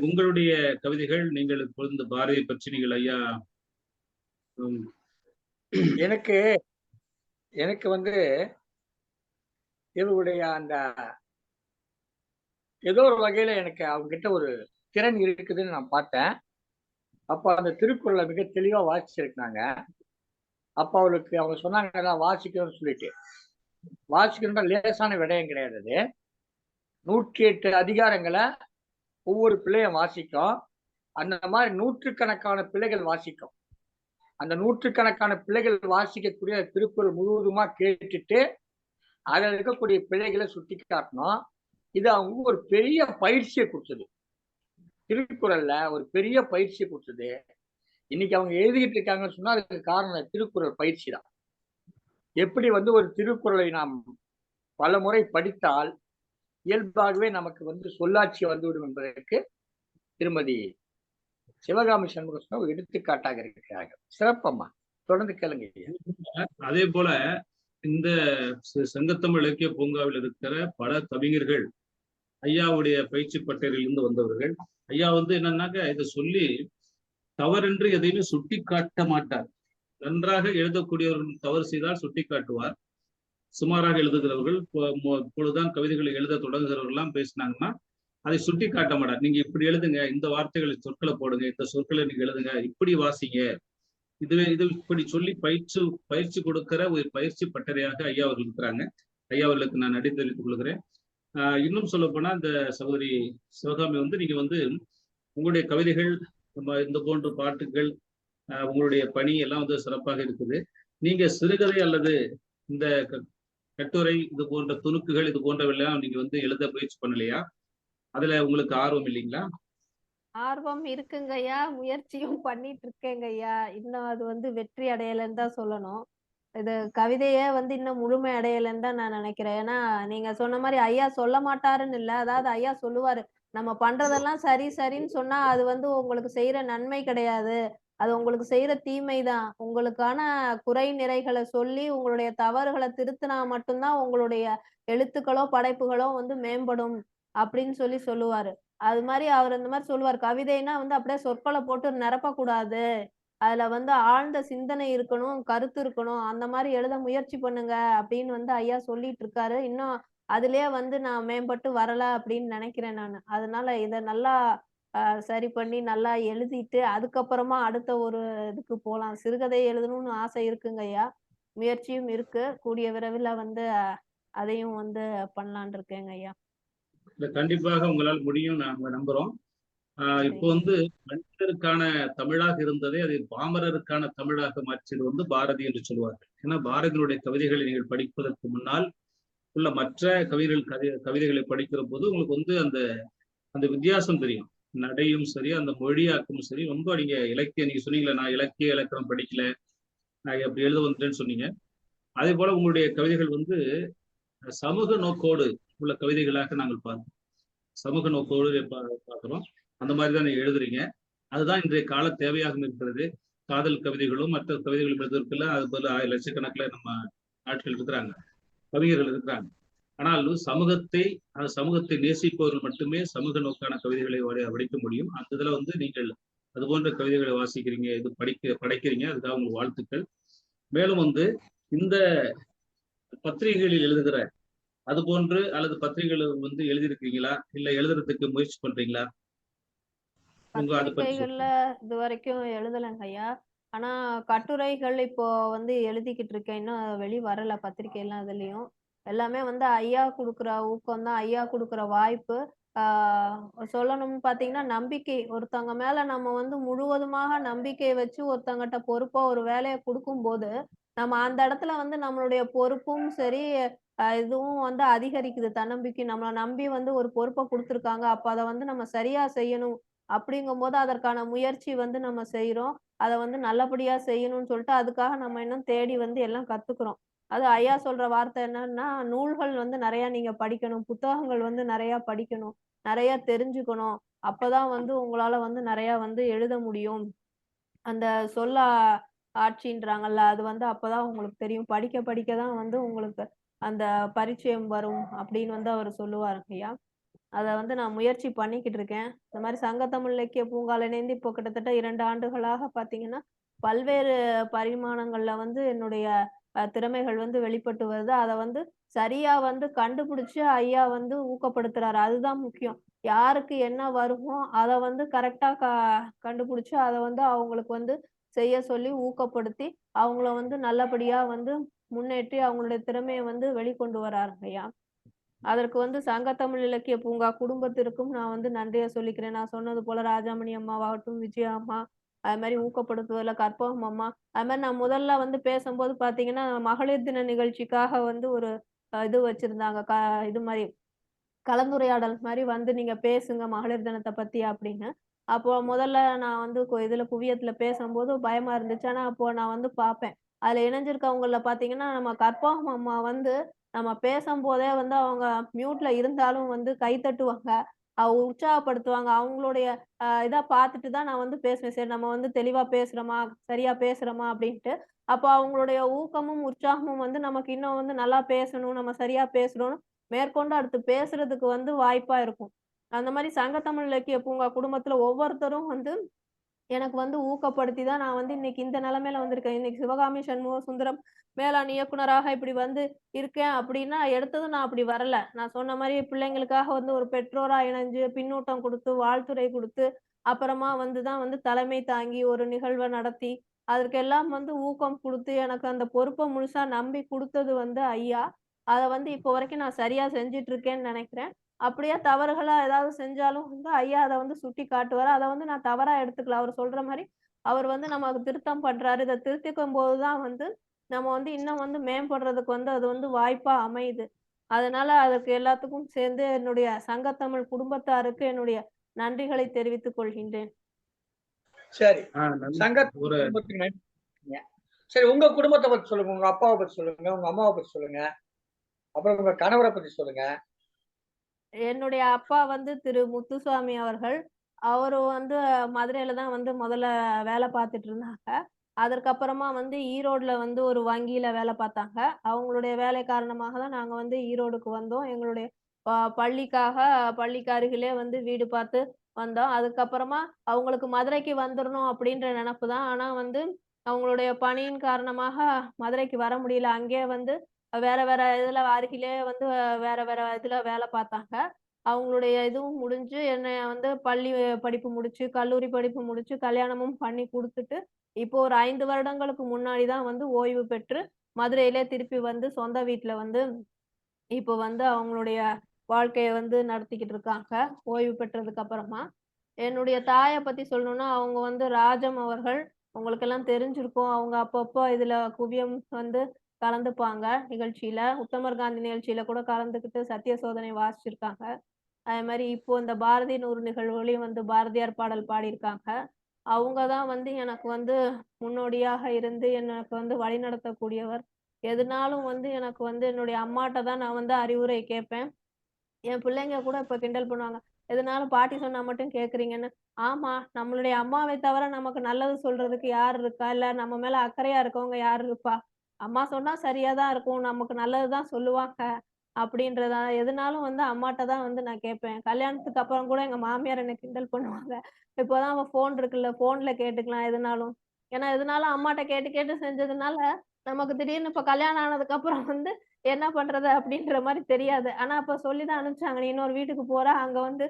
உங்களுடைய கவிதைகள் நீங்கள் இப்பொழுது இந்த பாரதியை பற்றி நீங்கள் ஐயா எனக்கு எனக்கு வந்து இவருடைய அந்த ஏதோ ஒரு வகையில எனக்கு அவங்க கிட்ட ஒரு திறன் இருக்குதுன்னு நான் பார்த்தேன். அப்ப அந்த திருக்குறளை மிக தெளிவா வாசிச்சிருக்காங்க. அப்ப அவளுக்கு அவங்க சொன்னாங்க வாசிக்கணும்னு சொல்லிட்டு. வாசிக்கணும்னா லேசான விடயம் கிடையாது அது. 108 அதிகாரங்களை ஒவ்வொரு பிள்ளையும் வாசிக்கும். அந்த மாதிரி நூற்றுக்கணக்கான பிள்ளைகள் வாசிக்கும். அந்த நூற்றுக்கணக்கான பிள்ளைகள் வாசிக்கக்கூடிய திருக்குறள் முழுவதுமா கேட்டுட்டு அதில் இருக்கக்கூடிய பிள்ளைகளை சுட்டி காட்டணும். இது அவங்க ஒரு பெரிய பயிற்சியை கொடுத்தது. திருக்குறள்ல ஒரு பெரிய பயிற்சியை கொடுத்தது. இன்னைக்கு அவங்க எழுதிக்கிட்டு இருக்காங்கன்னு சொன்னா அதுக்கு காரணம் திருக்குறள் பயிற்சி தான். எப்படி வந்து ஒரு திருக்குறளை நாம் பல முறை படித்தால் இயல்பாகவே நமக்கு வந்து சொல்லாட்சி வந்துவிடும் என்பதற்கு திருமதி சிவகாமி சண்முகம் ஒரு எடுத்துக்காட்டாக இருக்கிறார்கள். சிறப்பம்மா, தொடர்ந்து கேளுங்க. அதே போல இந்த சங்கத்தமிழ் இலக்கிய பூங்காவில் இருக்கிற பல கவிஞர்கள் ஐயாவுடைய பயிற்சி பட்டறையிலிருந்து வந்தவர்கள். ஐயா வந்து என்னன்னாக்க இதை சொல்லி தவறென்று எதையுமே சுட்டி காட்ட மாட்டார். நன்றாக எழுதக்கூடியவர்கள் தவறு செய்தால் சுட்டி காட்டுவார். சுமாராக எழுதுகிறவர்கள் இப்பொழுதுதான் கவிதைகளை எழுத தொடங்குகிறவர்கள்லாம் பேசினாங்கன்னா அதை சுட்டி காட்ட மாட்டார். நீங்க இப்படி எழுதுங்க, இந்த வார்த்தைகளை சொற்களை போடுங்க, இந்த சொற்களை நீங்க எழுதுங்க, இப்படி வாசிங்க, இது இப்படி சொல்லி பயிற்சி கொடுக்கிற ஒரு பயிற்சி பட்டறையாக ஐயா அவர்கள் இருக்கிறாங்க. ஐயா அவர்களுக்கு நான் நன்றி தெரிவித்துக் கொள்கிறேன். இன்னும் சொல்ல போனா இந்த சகோதரி சிவகாமி வந்து நீங்க வந்து உங்களுடைய கவிதைகள் இந்த போன்ற பாட்டுகள் உங்களுடைய பணி எல்லாம் வந்து சிறப்பாக இருக்குது. நீங்க சிறுகதை அல்லது இந்த கட்டுரை இது போன்ற துணுக்குகள் இது போன்றவெல்லாம் நீங்க வந்து எழுத முயற்சி பண்ணலையா? அதுல உங்களுக்கு ஆர்வம் இல்லைங்களா? ஆர்வம் இருக்குங்கய்யா, முயற்சியும் பண்ணிட்டு இருக்கேங்கய்யா. இன்னும் அது வந்து வெற்றி அடையலைன்னு தான் சொல்லணும். இது கவிதையே வந்து இன்னும் முழுமை அடையலைன்னு தான் நான் நினைக்கிறேன். ஏன்னா நீங்க சொன்ன மாதிரி ஐயா சொல்ல மாட்டாருன்னு இல்லை. அதாவது ஐயா சொல்லுவாரு, நம்ம பண்றதெல்லாம் சரி சரின்னு சொன்னா அது வந்து உங்களுக்கு செய்யற நன்மை கிடையாது, அது உங்களுக்கு செய்யற தீமை தான். உங்களுக்கான குறை நிறைகளை சொல்லி உங்களுடைய தவறுகளை திருத்தினா மட்டும்தான் உங்களுடைய எழுத்துக்களோ படைப்புகளோ வந்து மேம்படும் அப்படின்னு சொல்லுவாரு. அது மாதிரி அவர் இந்த மாதிரி சொல்லுவார், கவிதைன்னா வந்து அப்படியே சொற்களை போட்டு நிரப்பக்கூடாது, அதுல வந்து ஆழ்ந்த சிந்தனை இருக்கணும், கருத்து இருக்கணும். அந்த மாதிரி எழுத முயற்சி பண்ணுங்க அப்படின்னு வந்து ஐயா சொல்லிட்டு இருக்காரு. இன்னும் அதிலேயே வந்து நான் மேம்பட்டு வரல அப்படின்னு நினைக்கிறேன் நானு. அதனால இத நல்லா சரி பண்ணி நல்லா எழுதிட்டு அதுக்கப்புறமா அடுத்த ஒரு இதுக்கு போலாம். சிறுகதை எழுதணும்னு ஆசை இருக்குங்க ஐயா. முயற்சியும் இருக்கு. கூடிய விரைவில் வந்து அதையும் வந்து பண்ணலான்னு இருக்கேங்க ஐயா. கண்டிப்பாக உங்களால் முடியும் நாங்க நம்புறோம். இப்போ வந்து மனிதருக்கான தமிழாக இருந்ததை அதை பாமரருக்கான தமிழாக மாற்றியது வந்து பாரதி என்று சொல்வார்கள். ஏன்னா பாரதியினுடைய கவிதைகளை நீங்கள் படிப்பதற்கு முன்னால் உள்ள மற்ற கவிதைகளை படிக்கிற போது உங்களுக்கு வந்து அந்த அந்த வித்தியாசம் தெரியும். நடையும் சரி, அந்த மொழியாக்கமும் சரி, ரொம்ப நீங்க நீங்க சொன்னீங்களே நான் இலக்கிய இலக்கணம் படிக்கல, நான் எப்படி எழுத வந்துட்டேன்னு சொன்னீங்க. அதே போல உங்களுடைய கவிதைகள் வந்து சமூக நோக்கோடு உள்ள கவிதைகளாக நாங்கள் பார்க்கிறோம். சமூக நோக்கோடு பார்க்கிறோம். அந்த மாதிரிதான் நீங்க எழுதுறீங்க. அதுதான் இன்றைய கால தேவையாக இருக்கிறது. காதல் கவிதைகளும் மற்ற கவிதைகளும் எழுதுறதுக்குள்ள அது போல லட்சக்கணக்கில் நம்ம ஆட்கள் இருக்கிறாங்க, கவிஞர்கள் இருக்கிறாங்க. ஆனால் சமூகத்தை நேசிப்பவர்கள் மட்டுமே சமூக நோக்கான கவிதைகளை படிக்க முடியும். அந்த இதுல வந்து நீங்கள் அது போன்ற கவிதைகளை வாசிக்கிறீங்க, இது படைக்கிறீங்க, அதுக்காக உங்களுக்கு வாழ்த்துக்கள். மேலும் வந்து இந்த பத்திரிகைகளில் எழுதுகிற அது போன்று அல்லது பத்திரிகைகள் வந்து எழுதியிருக்கீங்களா, இல்ல எழுதுறதுக்கு முயற்சி பண்றீங்களா? பத்திரிகைகள்ல இது வரைக்கும் எழுதலைங்க ஐயா. ஆனா கட்டுரைகள் இப்போ வந்து எழுதிக்கிட்டு இருக்கேன். இன்னும் வெளி வரல பத்திரிகை எல்லாம் இதுலயும். எல்லாமே வந்து ஐயா குடுக்குற ஊக்கம் தான், ஐயா குடுக்குற வாய்ப்பு. சொல்லணும்னு பாத்தீங்கன்னா நம்பிக்கை. ஒருத்தவங்க மேல நம்ம வந்து முழுவதுமாக நம்பிக்கை வச்சு ஒருத்தவங்கட்ட பொறுப்பா ஒரு வேலையை கொடுக்கும்போது நம்ம அந்த இடத்துல வந்து நம்மளுடைய பொறுப்பும் சரி, இதுவும் வந்து அதிகரிக்குது. தன்னம்பிக்கை. நம்மளை நம்பி வந்து ஒரு பொறுப்பை கொடுத்துருக்காங்க, அப்ப அதை வந்து நம்ம சரியா செய்யணும் அப்படிங்கும்போது அதற்கான முயற்சி வந்து நம்ம செய்றோம். அத வந்து நல்லபடியா செய்யணும்னு சொல்லிட்டு அதுக்காக நம்ம இன்னும் தேடி வந்து எல்லாம் கத்துக்கிறோம். அது ஐயா சொல்ற வார்த்தை என்னன்னா, நூல்கள் வந்து நிறைய நீங்க படிக்கணும். புத்தகங்கள் வந்து நிறைய படிக்கணும். நிறைய தெரிஞ்சுக்கணும். அப்பதான் வந்து உங்களால வந்து நிறைய வந்து எழுத முடியும். அந்த சொல்ல ஆட்சின்றாங்கல்ல, அது வந்து அப்பதான் உங்களுக்கு தெரியும். படிக்க படிக்க தான் வந்து உங்களுக்கு அந்த பரிச்சயம் வரும் அப்படின்னு வந்து அவர் சொல்லுவாருங்கய்யா. அத வந்து நான் முயற்சி பண்ணிக்கிட்டு இருக்கேன். இந்த மாரி சங்கத்தமிழ் இலக்கிய பூங்கால இணைந்து இப்போ கிட்டத்தட்ட 2 ஆண்டுகளாக பார்த்தீங்கன்னா, பல்வேறு பரிமாணங்கள்ல வந்து என்னுடைய திறமைகள் வந்து வெளிப்பட்டு வருது. அத வந்து சரியா வந்து கண்டுபிடிச்சு ஐயா வந்து ஊக்கப்படுத்துறாரு. அதுதான் முக்கியம். யாருக்கு என்ன வருமோ அத வந்து கரெக்ட்டா கண்டுபிடிச்சு அத வந்து அவங்களுக்கு வந்து செய்ய சொல்லி ஊக்கப்படுத்தி, அவங்கள வந்து நல்லபடியா வந்து முன்னேற்றி அவங்களுடைய திறமைய வந்து வெளிக்கொண்டு வராருங்க ஐயா. அதற்கு வந்து சங்கத்தமிழ் இலக்கிய பூங்கா குடும்பத்திற்கும் நான் வந்து நன்றிய சொல்லிக்கிறேன். நான் சொன்னது போல ராஜாமணி அம்மாவாகட்டும், விஜயா அம்மா, அது மாரி ஊக்கப்படுத்துவதில கற்பகம் அம்மா, அது மாரி நான் முதல்ல வந்து பேசம்போது பார்த்தீங்கன்னா, மகளிர் தின நிகழ்ச்சிக்காக வந்து ஒரு இது வச்சிருந்தாங்க. இது மாரி கலந்துரையாடல் மாரி வந்து நீங்க பேசுங்க மகளிர் தினத்த பத்தி அப்படின்னு. அப்போ முதல்ல நான் வந்து இதுல குவியத்துல பேசம்போது பயமா இருந்துச்சு. ஆனா அப்போ நான் வந்து பார்ப்பேன். அதுல இணைஞ்சிருக்கவங்கள்ல பார்த்தீங்கன்னா, நம்ம கற்பகம் அம்மா வந்து நம்ம பேசம்போதே வந்து அவங்க மியூட்ல இருந்தாலும் வந்து கை தட்டுவாங்க. உற்சாகப்படுத்துவாங்க. அவங்களுடைய இதா பார்த்துட்டு தான் நான் வந்து பேசுவேன். சரி நம்ம வந்து தெளிவா பேசுறோமா? சரியா பேசுறோமா? அப்படின்ட்டு. அப்போ அவங்களுடைய ஊக்கமும், உற்சாகமும் வந்து நமக்கு இன்னும் வந்து நல்லா பேசணும், நம்ம சரியா பேசுறோம்னு மேற்கொண்டு அடுத்து பேசுறதுக்கு வந்து வாய்ப்பா இருக்கும். அந்த மாரி சங்கத்தமிழ் இலக்கிய பூங்கா குடும்பத்துல ஒவ்வொருத்தரும் வந்து எனக்கு வந்து ஊக்கப்படுத்தி தான் நான் வந்து இன்னைக்கு இந்த நிலைமையில வந்திருக்கேன். இன்னைக்கு சிவகாமி சண்முக சுந்தரம் மேலாண் இயக்குனராக இப்படி வந்து இருக்கேன் அப்படின்னா, எடுத்ததும் நான் அப்படி வரல. நான் சொன்ன மாரி பிள்ளைங்களுக்காக வந்து ஒரு பெற்றோரா இணைஞ்சு, பின்னூட்டம் குடுத்து, வாழ்த்துரை குடுத்து, அப்புறமா வந்து தான் வந்து தலைமை தாங்கி ஒரு நிகழ்வ நடத்தி, அதற்கெல்லாம் வந்து ஊக்கம் குடுத்து, எனக்கு அந்த பொறுப்ப முழுசா நம்பி குடுத்தது வந்து ஐயா. அத வந்து இப்போ வரைக்கும் நான் சரியா செஞ்சுட்டு இருக்கேன்னு நெனைக்கிறேன். அப்படியே தவறுகளா ஏதாவது செஞ்சாலும் வந்து ஐயா அத வந்து சுட்டி காட்டுவாரு. அத வந்து நான் தவறா எடுத்துக்கல. அவரு சொல்ற மாரி, அவர் வந்து நமக்கு திருத்தம் பண்றாரு. இத திருத்திக்கும்போது தான் வந்து, நம்ம வந்து இன்னும் வந்து மேம்படுறதுக்கு வந்து அது வந்து வாய்ப்பா அமையுது. அதனால அதற்கு எல்லாத்துக்கும் சேர்ந்து என்னுடைய சங்கத்தமிழ் குடும்பத்தாருக்கு என்னுடைய நன்றிகளை தெரிவித்துக் கொள்கின்றேன். சரி. நன்றி. சங்க ஒரு குடும்பத்துக்கு நன்றிங்க. சரி, உங்க குடும்பத்த பத்தி சொல்லுங்க. உங்க அப்பாவ பத்தி சொல்லுங்க. உங்க அம்மாவ பத்தி சொல்லுங்க. அப்புறம் உங்க கணவர பத்தி சொல்லுங்க. என்னுடைய அப்பா வந்து திரு முத்துசாமி அவர்கள். அவரு வந்து மதுரையில தான் வந்து முதல்ல வேலை பார்த்துட்டு இருந்தாங்க. அதற்கப்புறமா வந்து ஈரோட்ல வந்து ஒரு வங்கியில வேலை பார்த்தாங்க. அவங்களுடைய வேலை காரணமாக தான் நாங்க வந்து ஈரோடுக்கு வந்தோம். எங்களுடைய பள்ளிக்காக பள்ளிக்கு அருகிலே வந்து வீடு பார்த்து வந்தோம். அதுக்கப்புறமா அவங்களுக்கு மதுரைக்கு வந்துரணும் அப்படின்ற நெனப்பு தான். ஆனா வந்து அவங்களுடைய பணியின் காரணமாக மதுரைக்கு வர முடியல. அங்கேயே வந்து வேற வேற இதுல அருகிலே வந்து வேற வேற இதுல வேலை பார்த்தாங்க. அவங்களுடைய இதுவும் முடிஞ்சு என்னைய வந்து பள்ளி படிப்பு முடிச்சு, கல்லூரி படிப்பு முடிச்சு, கல்யாணமும் பண்ணி குடுத்துட்டு, இப்போ ஒரு 5 வருடங்களுக்கு முன்னாடி தான் வந்து ஓய்வு பெற்று, மதுரையிலே திருப்பி வந்து சொந்த வீட்ல வந்து இப்போ வந்து அவங்களுடைய வாழ்க்கைய வந்து நடத்திக்கிட்டு இருக்காங்க. ஓய்வு பெற்றதுக்கு அப்புறமா. என்னுடைய தாய பத்தி சொல்லணும்னா, அவங்க வந்து ராஜம் அவர்கள். உங்களுக்கெல்லாம் தெரிஞ்சிருக்கும். அவங்க அப்பப்போ இதுல குவியம் வந்து கலந்துப்பாங்க நிகழ்ச்சியில. உத்தமர் காந்தி நிகழ்ச்சியில கூட கலந்துக்கிட்டு சத்திய சோதனை வாசிச்சிருக்காங்க. அதே மாரி இப்போ இந்த பாரதி 100 நிகழ்வுலயும் வந்து பாரதியார் பாடல் பாடியிருக்காங்க. அவங்க தான் வந்து எனக்கு வந்து முன்னோடியாக இருந்து எனக்கு வந்து வழிநடத்தக்கூடியவர். எதுனாலும் வந்து எனக்கு வந்து என்னுடைய அம்மாட்ட தான் நான் வந்து அறிவுரை கேட்பேன். என் பிள்ளைங்க கூட இப்ப கிண்டல் பண்ணுவாங்க. எதுனாலும் பாட்டி சொன்னா மட்டும் கேட்கிறீங்கன்னு. ஆமா, நம்மளுடைய அம்மாவை தவிர நமக்கு நல்லது சொல்றதுக்கு யார் இருக்கா? இல்ல நம்ம மேல அக்கறையா இருக்கவங்க யார் இருப்பா? அம்மா சொன்னா சரியா தான் இருக்கும். நமக்கு நல்லது தான் சொல்லுவாங்க. அப்படின்றதா எதுனாலும் வந்து அம்மாட்ட தான் வந்து நான் கேட்பேன். கல்யாணத்துக்கு அப்புறம் கூட எங்க மாமியார் என்ன கிண்டல் பண்ணுவாங்க. இப்போதான் அவ ஃபோன் இருக்குல்ல, ஃபோன்ல கேட்டுக்கலாம் எதுனாலும். ஏன்னா எதுனாலும் அம்மாட்ட கேட்டு கேட்டு செஞ்சதுனால, நமக்கு திடீர்னு இப்ப கல்யாணம் ஆனதுக்கு அப்புறம் வந்து என்ன பண்றது அப்படின்ற மாரி தெரியாது. ஆனா அப்ப சொல்லி தான் அனுப்பிச்சாங்க. "நீ இன்னொரு வீட்டுக்கு போற. அங்க வந்து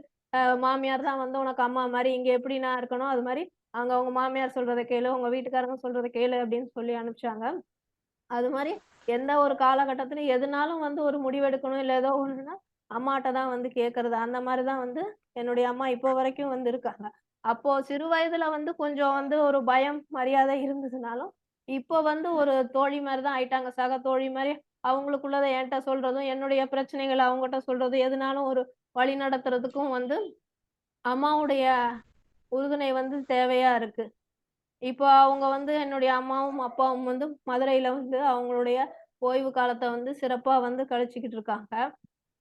மாமியார் தான் வந்து உனக்கு அம்மா மாரி. இங்க எப்படி நான் இருக்கனோ, அது மாரி அங்க உங்க மாமியார் சொல்றத கேளு. உங்க வீட்டுக்காரங்க சொல்றத கேளு" அப்படின்னு சொல்லி அனுப்பிச்சாங்க. அது மாரி எந்த ஒரு காலகட்டத்திலும் எதுனாலும் வந்து ஒரு முடிவெடுக்கணும், இல்ல ஏதோ ஒண்ணுன்னா, அம்மாட்ட தான் வந்து கேட்கறது. அந்த மாரி தான் வந்து என்னுடைய அம்மா இப்போ வரைக்கும் வந்து இருக்காங்க. அப்போ சிறு வயதுல வந்து கொஞ்சம் வந்து ஒரு பயம், மரியாதை இருந்ததுனாலும், இப்போ வந்து ஒரு தோழி மாரி தான் ஆயிட்டாங்க. சக தோழி மாரி அவங்களுக்குள்ளத என்ட்ட சொல்றதும், என்னுடைய பிரச்சனைகள அவங்கட்ட சொல்றதும், எதுனாலும் ஒரு வழி நடத்துறதுக்கும் வந்து அம்மாவுடைய உறுதுணை வந்து தேவையா இருக்கு. இப்போ அவங்க வந்து என்னுடைய அம்மாவும், அப்பாவும் வந்து மதுரையில வந்து அவங்களுடைய ஓய்வு காலத்த வந்து சிறப்பா வந்து கழிச்சுக்கிட்டு இருக்காங்க.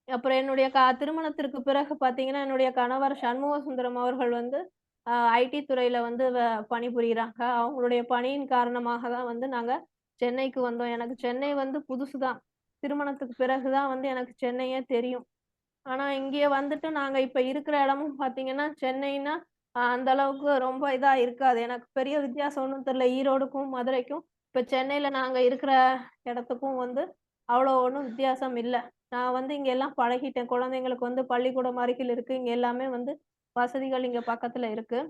அப்புறம் என்னுடைய திருமணத்திற்கு பிறகு பார்த்தீங்கன்னா, என்னுடைய கணவர் சண்முக சுந்தரம் அவர்கள் வந்து ஐடி துறையில வந்து பணிபுரியிறாங்க. அவங்களுடைய பணியின் காரணமாக தான் வந்து நாங்க சென்னைக்கு வந்தோம். எனக்கு சென்னை வந்து புதுசு தான். திருமணத்துக்கு பிறகு தான் வந்து எனக்கு சென்னையே தெரியும். ஆனா இங்கே வந்துட்டு நாங்க இப்ப இருக்கிற இடமும் பார்த்தீங்கன்னா, சென்னைன்னா அந்த அளவுக்கு ரொம்ப இதா இருக்காது. எனக்கு பெரிய வித்தியாசம் ஒண்ணும் தெரியல. ஈரோடுக்கும், மதுரைக்கும் இப்ப சென்னையில நாங்க இருக்கிற இடத்துக்கும் வந்து அவ்வளோ ஒண்ணும் வித்தியாசம் இல்ல. நான் வந்து இங்க எல்லாம் பழகிட்டேன். குழந்தைங்களுக்கு வந்து பள்ளிக்கூடம் அருகில் இருக்கு. இங்க எல்லாமே வந்து வசதிகள் இங்க பக்கத்துல இருக்கு.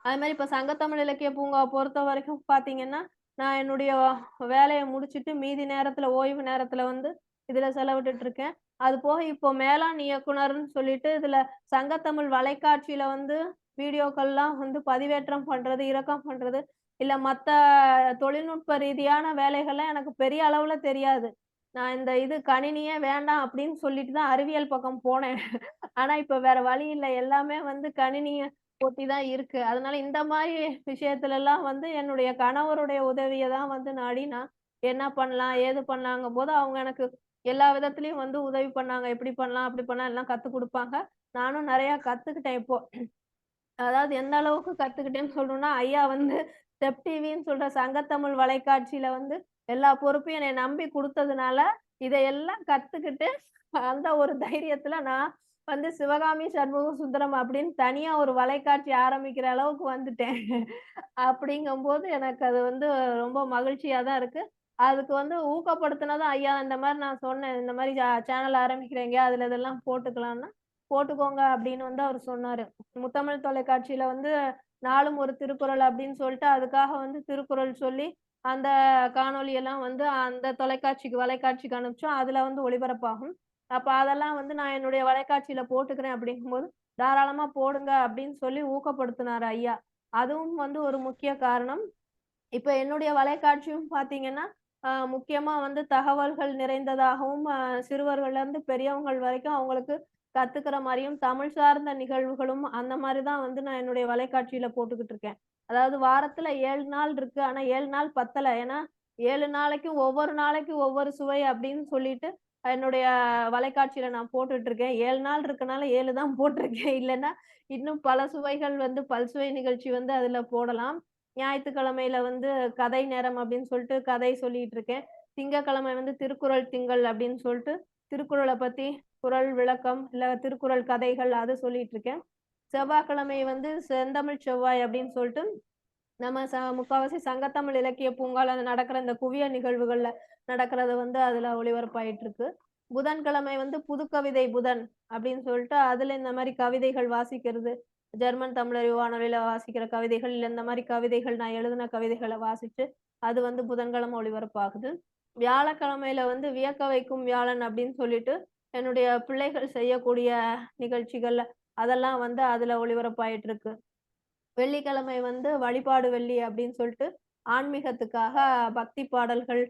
அது மாரி இப்ப சங்கத்தமிழ் இலக்கிய பூங்காவ பொறுத்தவரைக்கும் பார்த்தீங்கன்னா, நான் என்னுடைய வேலைய முடிச்சுட்டு மீதி நேரத்துல, ஓய்வு நேரத்துல வந்து இதுல செலவிட்டுட்டு இருக்கேன். அது போக இப்போ மேலாண் இயக்குனர்ன்னு சொல்லிட்டு இதுல சங்கத்தமிழ் வலைக்காட்சியில வந்து வீடியோக்கள்லாம் வந்து பதிவேற்றம் பண்றது, இறக்கம் பண்றது, இல்ல மத்த தொழில்நுட்ப ரீதியான வேலைகள்லாம் எனக்கு பெரிய அளவுல தெரியாது. நான் இந்த இது கணினியே வேண்டாம் அப்படின்னு சொல்லிட்டு தான் அறிவியல் பக்கம் போனேன். ஆனா இப்ப வேற வழி இல்ல. எல்லாமே வந்து கணினிய ஒட்டி தான் இருக்கு. அதனால இந்த மாரி விஷயத்துலலாம் வந்து என்னுடைய கணவருடைய உதவிய தான் வந்து நாடி நான் என்ன பண்ணலாம்? ஏது பண்ணலாங்கம்போது, அவங்க எனக்கு எல்லா விதத்திலயும் வந்து உதவி பண்ணாங்க. இப்படி பண்ணலாம், அப்படி பண்ணலாம் எல்லாம் கத்துக் குடுப்பாங்க. நானும் நெறையா கத்துக்கிட்டேன் இப்போ. அதாவது எந்த அளவுக்கு கத்துக்கிட்டேன்னு சொல்லணும்னா, ஐயா வந்து ஸ்டெப் டிவின்னு சொல்ற சங்கத்தமிழ் வலைக்காட்சியில வந்து எல்லா பொறுப்பையும் என்னைய நம்பி குடுத்ததுனால, இதையெல்லாம் கத்துக்கிட்டு, அந்த ஒரு தைரியத்துல நான் வந்து சிவகாமி சண்முக சுந்தரம் அப்படின்னு தனியா ஒரு வலைக்காட்சி ஆரம்பிக்கிற அளவுக்கு வந்துட்டேன். அப்படிங்கும்போது எனக்கு அது வந்து ரொம்ப மகிழ்ச்சியா தான் இருக்கு. அதுக்கு வந்து ஊக்கப்படுத்துனதும் ஐயா இந்த மாரி நான் சொன்னேன். இந்த மாரி சேனல் ஆரம்பிக்கிறேங்க. அதுல இதெல்லாம் போட்டுக்கலான்னா, போட்டுக்கோங்க அப்படின்னு வந்து அவரு சொன்னாரு. முத்தமிழ் தொலைக்காட்சியில வந்து நாளும் ஒரு திருக்குறள் அப்படின்னு சொல்லிட்டு, அதுக்காக வந்து திருக்குறள் சொல்லி, அந்த காணொளியெல்லாம் வந்து அந்த தொலைக்காட்சிக்கு வலைக்காட்சிக்கு அனுப்பிச்சோம். அதுல வந்து ஒளிபரப்பாகும். அப்ப அதெல்லாம் வந்து நான் என்னுடைய வலைக்காட்சியில போட்டுக்கிறேன் அப்படிங்கும்போது, தாராளமா போடுங்க அப்படின்னு சொல்லி ஊக்கப்படுத்தினாரு ஐயா. அதுவும் வந்து ஒரு முக்கிய காரணம். இப்ப என்னுடைய வலைக்காட்சியும் பார்த்தீங்கன்னா, முக்கியமா வந்து தகவல்கள் நிறைந்ததாகவும், சிறுவர்கள்லேருந்து பெரியவங்கள் வரைக்கும் அவங்களுக்கு கத்துக்கிற மாரியும், தமிழ் சார்ந்த நிகழ்வுகளும் அந்த மாரி தான் வந்து நான் என்னுடைய வலைக்காட்சியில போட்டுக்கிட்டு இருக்கேன். அதாவது வாரத்துல 7 நாள் இருக்கு. ஆனா 7 நாள் பத்தல. ஏன்னா 7 நாளைக்கு ஒவ்வொரு நாளைக்கு ஒவ்வொரு சுவை அப்படின்னு சொல்லிட்டு, என்னுடைய வலைக்காட்சியில நான் போட்டுட்டு இருக்கேன். 7 நாள் இருக்கனால 7 தான் போட்டிருக்கேன். இல்லன்னா இன்னும் பல சுவைகள் வந்து பல்சுவை நிகழ்ச்சி வந்து அதுல போடலாம். ஞாயித்துக்கிழமையில வந்து கதை நேரம் அப்படின்னு சொல்லிட்டு கதை சொல்லிட்டு இருக்கேன். திங்கட்கிழமை வந்து திருக்குறள் திங்கள் அப்படின்னு சொல்லிட்டு, திருக்குறள பத்தி குறள் விளக்கம், இல்ல திருக்குறள் கதைகள் அது சொல்லிட்டு இருக்கேன். செவ்வாய்க்கிழமை வந்து செந்தமிழ் செவ்வாய் அப்படின்னு சொல்லிட்டு, நம்ம முக்காவாசி சங்கத்தமிழ் இலக்கிய பூங்கால நடக்கிற இந்த குவிய நிகழ்வுகள்ல நடக்கிறது வந்து அதுல ஒளிபரப்பாயிட்டு இருக்கு. புதன்கிழமை வந்து புதுக்கவிதை புதன் அப்படின்னு சொல்லிட்டு, அதுல இந்த மாரி கவிதைகள் வாசிக்கிறது. ஜெர்மன் தமிழறிவு வானொலியில வாசிக்கிற கவிதைகள், இல்ல இந்த மாரி கவிதைகள் நான் எழுதின கவிதைகள வாசிச்சு, அது வந்து புதன்கிழமை ஒளிபரப்பாகுது. வியாழக்கிழமையில வந்து வியக்க வைக்கும் வியாழன் அப்படின்னு சொல்லிட்டு, என்னுடைய பிள்ளைகள் செய்யக்கூடிய நிகழ்ச்சிகள், அதெல்லாம் வந்து அதுல ஒளிபரப்பாயிட்டு இருக்கு. வெள்ளிக்கிழமை வந்து வழிபாடு வெள்ளி அப்படின்னு சொல்லிட்டு, ஆன்மீகத்துக்காக பக்தி பாடல்கள்,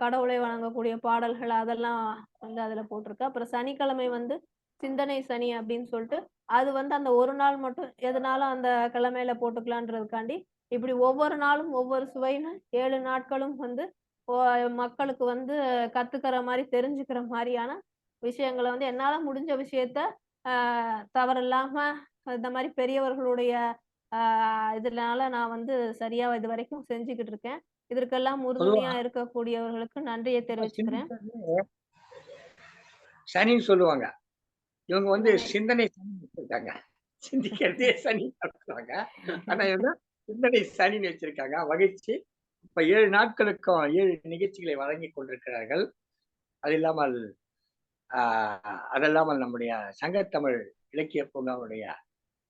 கடவுளை வணங்கக்கூடிய பாடல்கள் அதெல்லாம் வந்து அதுல போட்டிருக்கு. அப்புறம் சனிக்கிழமை வந்து சிந்தனை சனி அப்படின்னு சொல்லிட்டு, அது வந்து அந்த ஒரு நாள் மட்டும் எதுனாலும் அந்த கிழமையில போட்டுக்கலான்றதுக்காண்டி, இப்படி ஒவ்வொரு நாளும் ஒவ்வொரு சுவைன்னு 7 நாட்களும் வந்து ஒ மக்களுக்கு வந்து கத்துக்கிற மாரி, தெரிஞ்சுக்கிற மாரியான விஷயங்கள வந்து என்னால முடிஞ்ச விஷயத்த, அ தவறில்லாம இந்த மாரி பெரியவர்களுடைய ஆ இதனால நான் வந்து சரியா இதுவரைக்கும் செஞ்சுகிட்டு இருக்கேன். இதற்கெல்லாம் பொதுவா உறுதுணையா இருக்கக்கூடியவர்களுக்கு நன்றிய தெரிவிச்சுக்கிறேன். சிந்திக்கிறது சனின்னு சொல்லுவாங்க. இவங்க வந்து ம். சிந்தனை சனின்னு வச்சிருக்காங்க. சிந்திக்கிறதே சனி சொல்றாங்க. ஆனா இவங்க சிந்தனை சனின்னு வச்சிருக்காங்க. வகிச்சு இப்ப 7 நாட்களுக்கும் 7 நிகழ்ச்சிகளை வழங்கிக் கொண்டிருக்கிறார்கள். அது இல்லாமல் ஆ அதல்லாமல் நம்முடைய சங்கத்தமிழ் இலக்கிய பூங்காவுடைய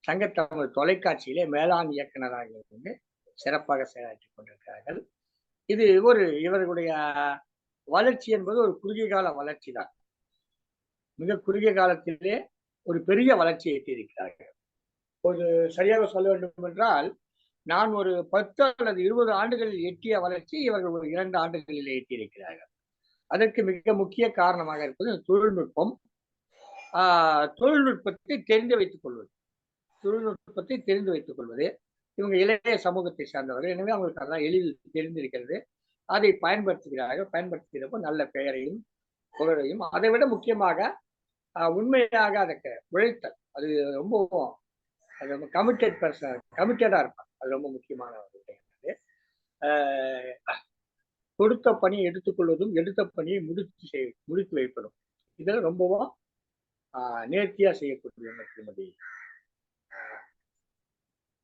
சங்கத்தமிழ் தொலைக்காட்சியிலே மேலாண் இயக்குனராக இருந்து சிறப்பாக செயலாற்றிக் கொண்டிருக்கிறார்கள். இது ஒரு இவர்களுடைய வளர்ச்சி என்பது ஒரு குறுகிய கால வளர்ச்சி தான். மிக குறுகிய காலத்திலே ஒரு பெரிய வளர்ச்சியை எட்டியிருக்கிறார்கள். ஒரு சரியாக சொல்ல வேண்டும் என்றால், நான் ஒரு 10 அல்லது 20 ஆண்டுகளில் எட்டிய வளர்ச்சி இவர்கள் ஒரு 2 ஆண்டுகளிலே எட்டியிருக்கிறார்கள். அதற்கு மிக முக்கிய காரணமாக இருப்பது தொழில்நுட்பம். ஆ தொழில்நுட்பத்தை தெரிந்து வைத்துக் கொள்வது. தொழில்நுட்பத்தை தெரிந்து வைத்துக் கொள்வது. இவங்க இளைய சமூகத்தை சார்ந்தவர்கள். எனவே அவங்களுக்கு அதெல்லாம் எளிதில் தெரிந்திருக்கிறது. அதை பயன்படுத்துகிறார்கள். பயன்படுத்துகிறப்போ நல்ல பெயரையும், புகழையும் அதை விட முக்கியமாக உண்மையாக அதற்கு உழைத்தல். அது ரொம்பவும் அது ரொம்ப கமிட்டட் பர்சன் கமிட்டடா இருப்பாங்க. அது ரொம்ப முக்கியமான ஒரு விஷயம் அது. கொடுத்த பணியை எடுத்துக்கொள்வதும், எடுத்த பணியை முடித்து வைப்பதும். இதுல ரொம்பவும் நேர்த்தியா செய்யக்கூடியவங்க திருமதி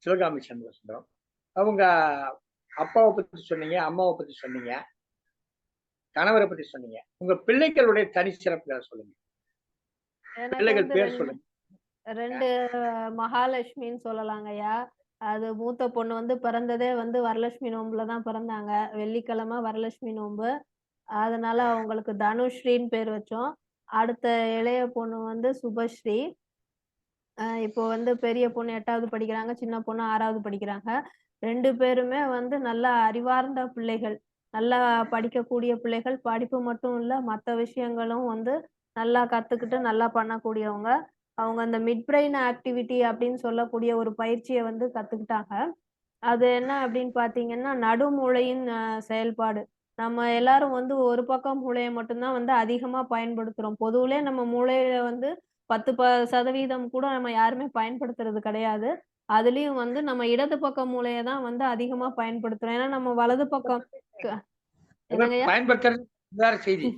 சிவகாமி சந்திரசுந்தரம். அவங்க அப்பாவை பத்தி சொன்னீங்க, அம்மாவை பத்தி சொன்னீங்க, கணவரை பத்தி சொன்னீங்க. உங்க பிள்ளைகளுடைய தனி சிறப்புகளை சொல்லுங்க. எனக்கு பிள்ளைகள் வந்து பேர் சொல்லுங்க. 2 மகாலட்சுமின்னு சொல்லலாங்கய்யா. அது மூத்த பொண்ணு வந்து பிறந்ததே வந்து வரலட்சுமி நோன்புல தான் பிறந்தாங்க. வெள்ளிக்கிழமை வரலட்சுமி நோன்பு. அதனால அவங்களுக்கு தனுஸ்ரீன்னு பேர் வச்சோம். அடுத்த இளைய பொண்ணு வந்து சுபஸ்ரீ. இப்போ வந்து பெரிய பொண்ணு 8வது படிக்கிறாங்க. சின்ன பொண்ணு 6வது படிக்கிறாங்க. 2 பேருமே வந்து நல்ல அறிவார்ந்த பிள்ளைகள். நல்லா படிக்கக்கூடிய பிள்ளைகள். படிப்பு மட்டும் இல்ல, மத்த விஷயங்களும் வந்து நல்லா கத்துக்கிட்டு நல்லா பண்ணக்கூடியவங்க. அவங்க அந்த மிட் பிரெயின் ஆக்டிவிட்டி அப்படின்னு சொல்லக்கூடிய ஒரு பயிற்சிய வந்து கத்துக்கிட்டாங்க. அது என்ன அப்படின்னு பார்த்தீங்கன்னா, நடுமூளையின் செயல்பாடு. நம்ம எல்லாரும் வந்து ஒரு பக்கம் மூளைய மட்டும் தான் வந்து அதிகமா பயன்படுத்துறோம். பொதுவிலே நம்ம மூளையில வந்து 10% கூட நம்ம யாருமே பயன்படுத்துறது கிடையாது. அதுலயும் வந்து நம்ம இடது பக்க மூளைய தான் வந்து அதிகமா பயன்படுத்துறோம். ஏன்னா நம்ம வலது பக்கம் க என்னங்கய்யா? பயன்படுத்துறது வேற செய்தி.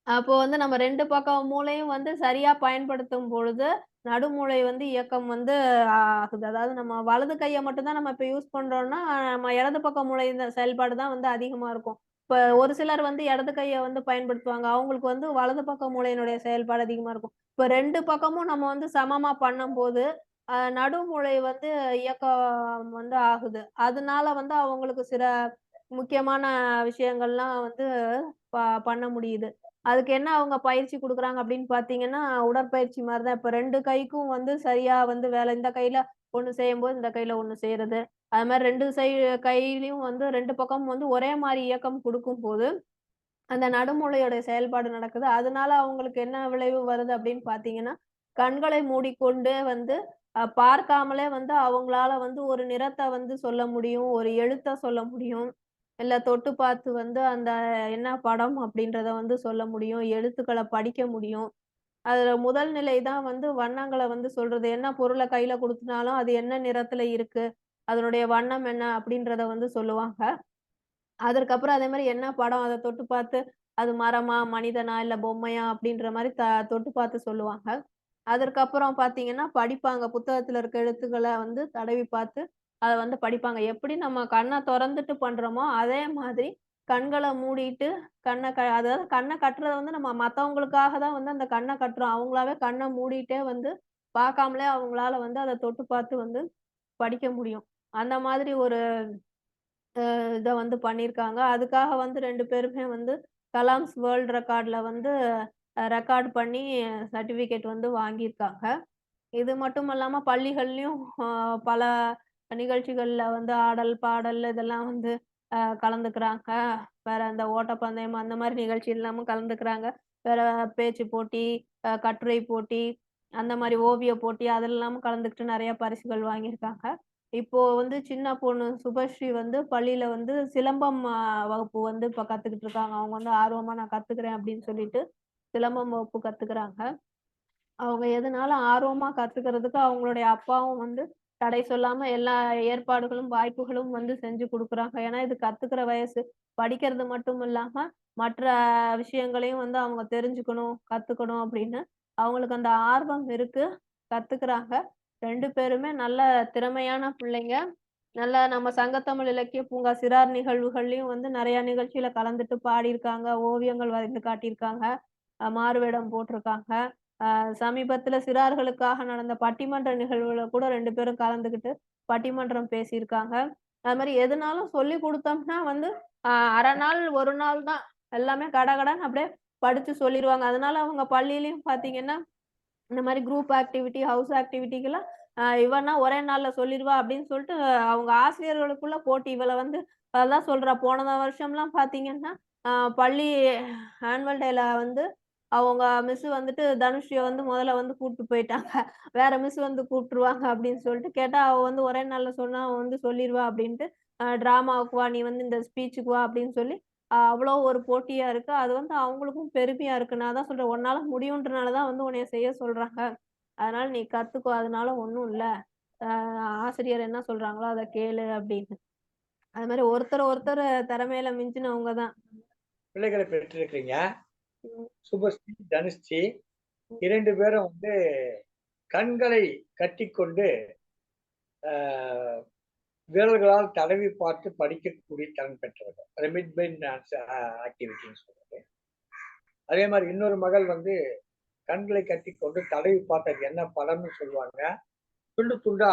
அப்போ வந்து நம்ம 2 பக்கம் மூளையும் வந்து சரியா பயன்படுத்தும் பொழுது, நடுமூளை வந்து இயக்கம் வந்து ஆகுது. அதாவது நம்ம வலது கைய மட்டும் தான் நம்ம இப்ப யூஸ் பண்றோம்னா, நம்ம இடது பக்க மூளை இந்த செயல்பாடு தான் வந்து அதிகமா இருக்கும். இப்ப ஒரு சிலர் வந்து இடது கைய வந்து பயன்படுத்துவாங்க. அவங்களுக்கு வந்து வலது பக்க மூளையினுடைய செயல்பாடு அதிகமா இருக்கும். இப்ப 2 பக்கமும் நம்ம வந்து சமமா பண்ணும்போது, நடுமூளை வந்து இயக்கம் வந்து ஆகுது. அதனால வந்து அவங்களுக்கு சில முக்கியமான விஷயங்கள்லாம் வந்து ப பண்ண முடியுது. அதுக்கு என்ன அவங்க பயிற்சி குடுக்குறாங்க அப்படின்னு பார்த்தீங்கன்னா, உடற்பயிற்சி மாரி தான். இப்ப 2 கைக்கும் வந்து சரியா வந்து வேலை இந்த கையில ஒண்ணு செய்யும்போது, இந்த கையில ஒண்ணு செய்றது. அது மாரி 2 கையிலயும் வந்து 2 பக்கமும் வந்து ஒரே மாரி இயக்கம் குடுக்கும்போது, அந்த நடுமூளையோட செயல்பாடு நடக்குது. அதனால அவங்களுக்கு என்ன விளைவு வருது அப்படின்னு பார்த்தீங்கன்னா, கண்களை மூடிக்கொண்டு வந்து பார்க்காமலே வந்து அவங்களால வந்து ஒரு நிறத்த வந்து சொல்ல முடியும். ஒரு எழுத்த சொல்ல முடியும். இல்ல தொட்டு பார்த்து வந்து அந்த என்ன படம் அப்படின்றத வந்து சொல்ல முடியும். எழுத்துக்கள படிக்க முடியும். அதுல முதல் நிலை தான் வந்து வண்ணங்கள வந்து சொல்றது. என்ன பொருள கையில குடுத்துனாலும், அது என்ன நிறத்துல இருக்கு? அதனுடைய வண்ணம் என்ன? அப்படின்றத வந்து சொல்லுவாங்க. அதற்கப்புறம் அதே மாரி என்ன படம்? அத தொட்டு பார்த்து, அது மரமா? மனிதனா? இல்ல பொம்மையா? அப்படின்ற மாரி தொட்டு பார்த்து சொல்லுவாங்க. அதற்கப்புறம் பார்த்தீங்கன்னா, படிப்பாங்க. புத்தகத்துல இருக்க எழுத்துக்கள வந்து தடவி பார்த்து, அத வந்து படிப்பாங்க. எப்படி நம்ம கண்ண தொறந்துட்டு பண்றோமோ, அதே மாதிரி கண்கள மூடிட்டு, அதாவது கண்ண கட்டுறத வந்து நம்ம மத்தவங்களுக்காக தான் வந்து அந்த கண்ண கட்டுறோம். அவங்களாவே கண்ண மூடிட்டே வந்து பார்க்காமலே அவங்களால வந்து அத தொட்டு பார்த்து வந்து படிக்க முடியும். அந்த மாதிரி ஒரு இத வந்து பண்ணியிருக்காங்க. அதுக்காக வந்து 2 பேருமே வந்து கலாம்ஸ் வேர்ல்ட் ரெக்கார்ட்ல வந்து ரெக்கார்ட் பண்ணி சர்டிஃபிகேட் வந்து வாங்கியிருக்காங்க. இது மட்டும் இல்லாம பள்ளிகள்லயும் பல நிகழ்ச்சிகள்ல வந்து ஆடல், பாடல் இதெல்லாம் வந்து கலந்துக்கிறாங்க. வேற இந்த ஓட்டப்பந்தயம் அந்த மாரி நிகழ்ச்சி எல்லாமும் கலந்துக்கிறாங்க. வேற பேச்சு போட்டி, கட்டுரை போட்டி, அந்த மாரி ஓவிய போட்டி அதெல்லாமும் கலந்துக்கிட்டு நெறைய பரிசுகள் வாங்கியிருக்காங்க. இப்போ வந்து சின்ன பொண்ணு சுபஸ்ரீ வந்து பள்ளியில வந்து சிலம்பம் வகுப்பு வந்து இப்ப கத்துக்கிட்டு இருக்காங்க. அவங்க வந்து ஆர்வமா நான் கத்துக்கிறேன் அப்படின்னு சொல்லிட்டு சிலம்பம் வகுப்பு கத்துக்கிறாங்க. அவங்க எதுனாலும் ஆர்வமா கத்துக்கிறதுக்கு அவங்களுடைய அப்பாவும் வந்து தடை சொல்லாம எல்லா ஏற்பாடுகளும், வாய்ப்புகளும் வந்து செஞ்சு குடுக்குறாங்க. ஏன்னா, இது கத்துக்கிற வயசு. படிக்கிறது மட்டும் இல்லாம, மற்ற விஷயங்களையும் வந்து அவங்க தெரிஞ்சுக்கணும், கத்துக்கணும் அப்படின்னு அவங்களுக்கு அந்த ஆர்வம் இருக்கு. கத்துக்கிறாங்க. 2 பேருமே நல்ல திறமையான பிள்ளைங்க. நல்லா நம்ம சங்கத்தமிழ் இலக்கிய பூங்கா சிறார் நிகழ்வுகள்லயும் வந்து நெறைய நிகழ்ச்சியில கலந்துட்டு பாடியிருக்காங்க. ஓவியங்கள் வரைந்து காட்டியிருக்காங்க. மாறுவேடம் போட்டிருக்காங்க. சமீபத்தில சிறார்களுக்காக நடந்த பட்டிமன்ற நிகழ்வுல கூட 2 பேரும் கலந்துக்கிட்டு பட்டிமன்றம் பேசியிருக்காங்க. அது மாரி எதுனாலும் சொல்லிக் குடுத்தோம்னா வந்து, அ 1/2 நாள், 1 நாள் தான். எல்லாமே கடகடன்னு அப்படியே படிச்சு சொல்லிருவாங்க. அதனால அவங்க பள்ளியிலயும் பார்த்தீங்கன்னா, இந்த மாரி குரூப் ஆக்டிவிட்டி, ஹவுஸ் ஆக்டிவிட்டிக்கெல்லாம் இவன்னா ஒரே நாள்ல சொல்லிருவா அப்படின்னு சொல்லிட்டு அவங்க ஆசிரியர்களுக்குள்ள போட்டி. இவள வந்து அதான் சொல்றா போன வருஷம்லாம் பார்த்தீங்கன்னா, அ பள்ளி ஆனுவல் டேல வந்து அவங்க மிஸ் வந்துட்டு தனுஷ்ய வந்து முதல்ல வந்து கூட்டு போயிட்டாங்க. வேற மிஸ் வந்து கூப்ட்டுருவாங்க அப்படின்னு சொல்லிட்டு கேட்டா, அவ வந்து ஒரே நாள்ல சொன்னா அவ வந்து சொல்லிருவா அப்படின்ட்டு, டிராமாவுக்கு வா, நீ வந்து இந்த ஸ்பீச்சுக்கு வா அப்படின்னு சொல்லி, அவ்வளோ ஒரு போட்டியா இருக்கு. அது வந்து அவங்களுக்கும் பெருமையா இருக்கு. நான் அதான் சொல்றேன், உன்னால முடியுன்றனால தான் வந்து உன்னைய செய்ய சொல்றாங்க. அதனால நீ கத்துக்கோ. அதனால ஒண்ணும் இல்ல. அ ஆசிரியர் என்ன சொல்றாங்களோ அத கேளு அப்படின்னு. அது மாரி ஒருத்தர் ஒருத்தர் திறமையில மிஞ்சினவங்க தான். பிள்ளைகளை பெற்றிருக்கிறீங்க. சுபஸ்ரீ, தனுஸ்ரீ 2 பேரும் வந்து கண்களை கட்டிக்கொண்டு விரல்களால் தடவி பார்த்து படிக்கக்கூடிய திறன் பெற்றவர்கள். அதை மிட் பிரெயின் ஆக்டிவிட்டின்னு சொல்றது. அதே மாதிரி இன்னொரு மகள் வந்து கண்களை கட்டிக்கொண்டு தடவி பார்த்தது என்ன படம்னு சொல்லுவாங்க. துண்டு துண்டா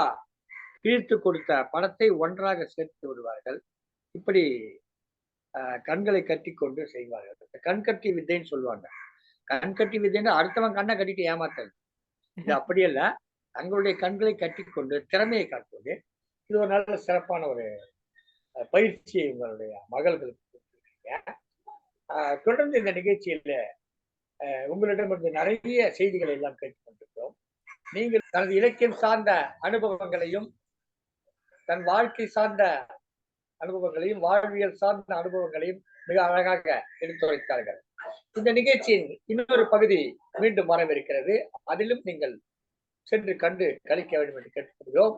கிழித்து கொடுத்த படத்தை ஒன்றாக சேர்த்து விடுவார்கள். இப்படி கண்களை கட்டிக்கொண்டு செய்வார்கள். கண்கட்டி வித்தைன்னு சொல்லுவாங்க. கண்கட்டி வித்தைன்னு அடுத்தவன் கண்ணை கட்டிட்டு ஏமாத்தது. இது அப்படி அல்ல. தங்களுடைய கண்களை கட்டிக்கொண்டு திறமையை காட்டுவது. இது ஒரு நல்ல சிறப்பான ஒரு பயிற்சியை உங்களுடைய மகள்களுக்கு கொடுத்திருக்கீங்க. தொடர்ந்து இந்த நிகழ்ச்சியில உங்களிடமிருந்து நிறைய செய்திகளை எல்லாம் கேட்டுக்கொண்டிருக்கிறோம். நீங்கள் தனது இலக்கியம் சார்ந்த அனுபவங்களையும் தன் வாழ்க்கை சார்ந்த அனுபவங்களையும் வாழ்வியல் சார்ந்த அனுபவங்களையும் மிக அழகாக எடுத்துரைத்தார்கள். இந்த நிகழ்ச்சியின் இன்னொரு பகுதி மீண்டும் வரவிருக்கிறது. அதிலும் நீங்கள் சென்று கண்டு கழிக்க வேண்டும் என்று கேட்டுக்கொள்கிறோம்.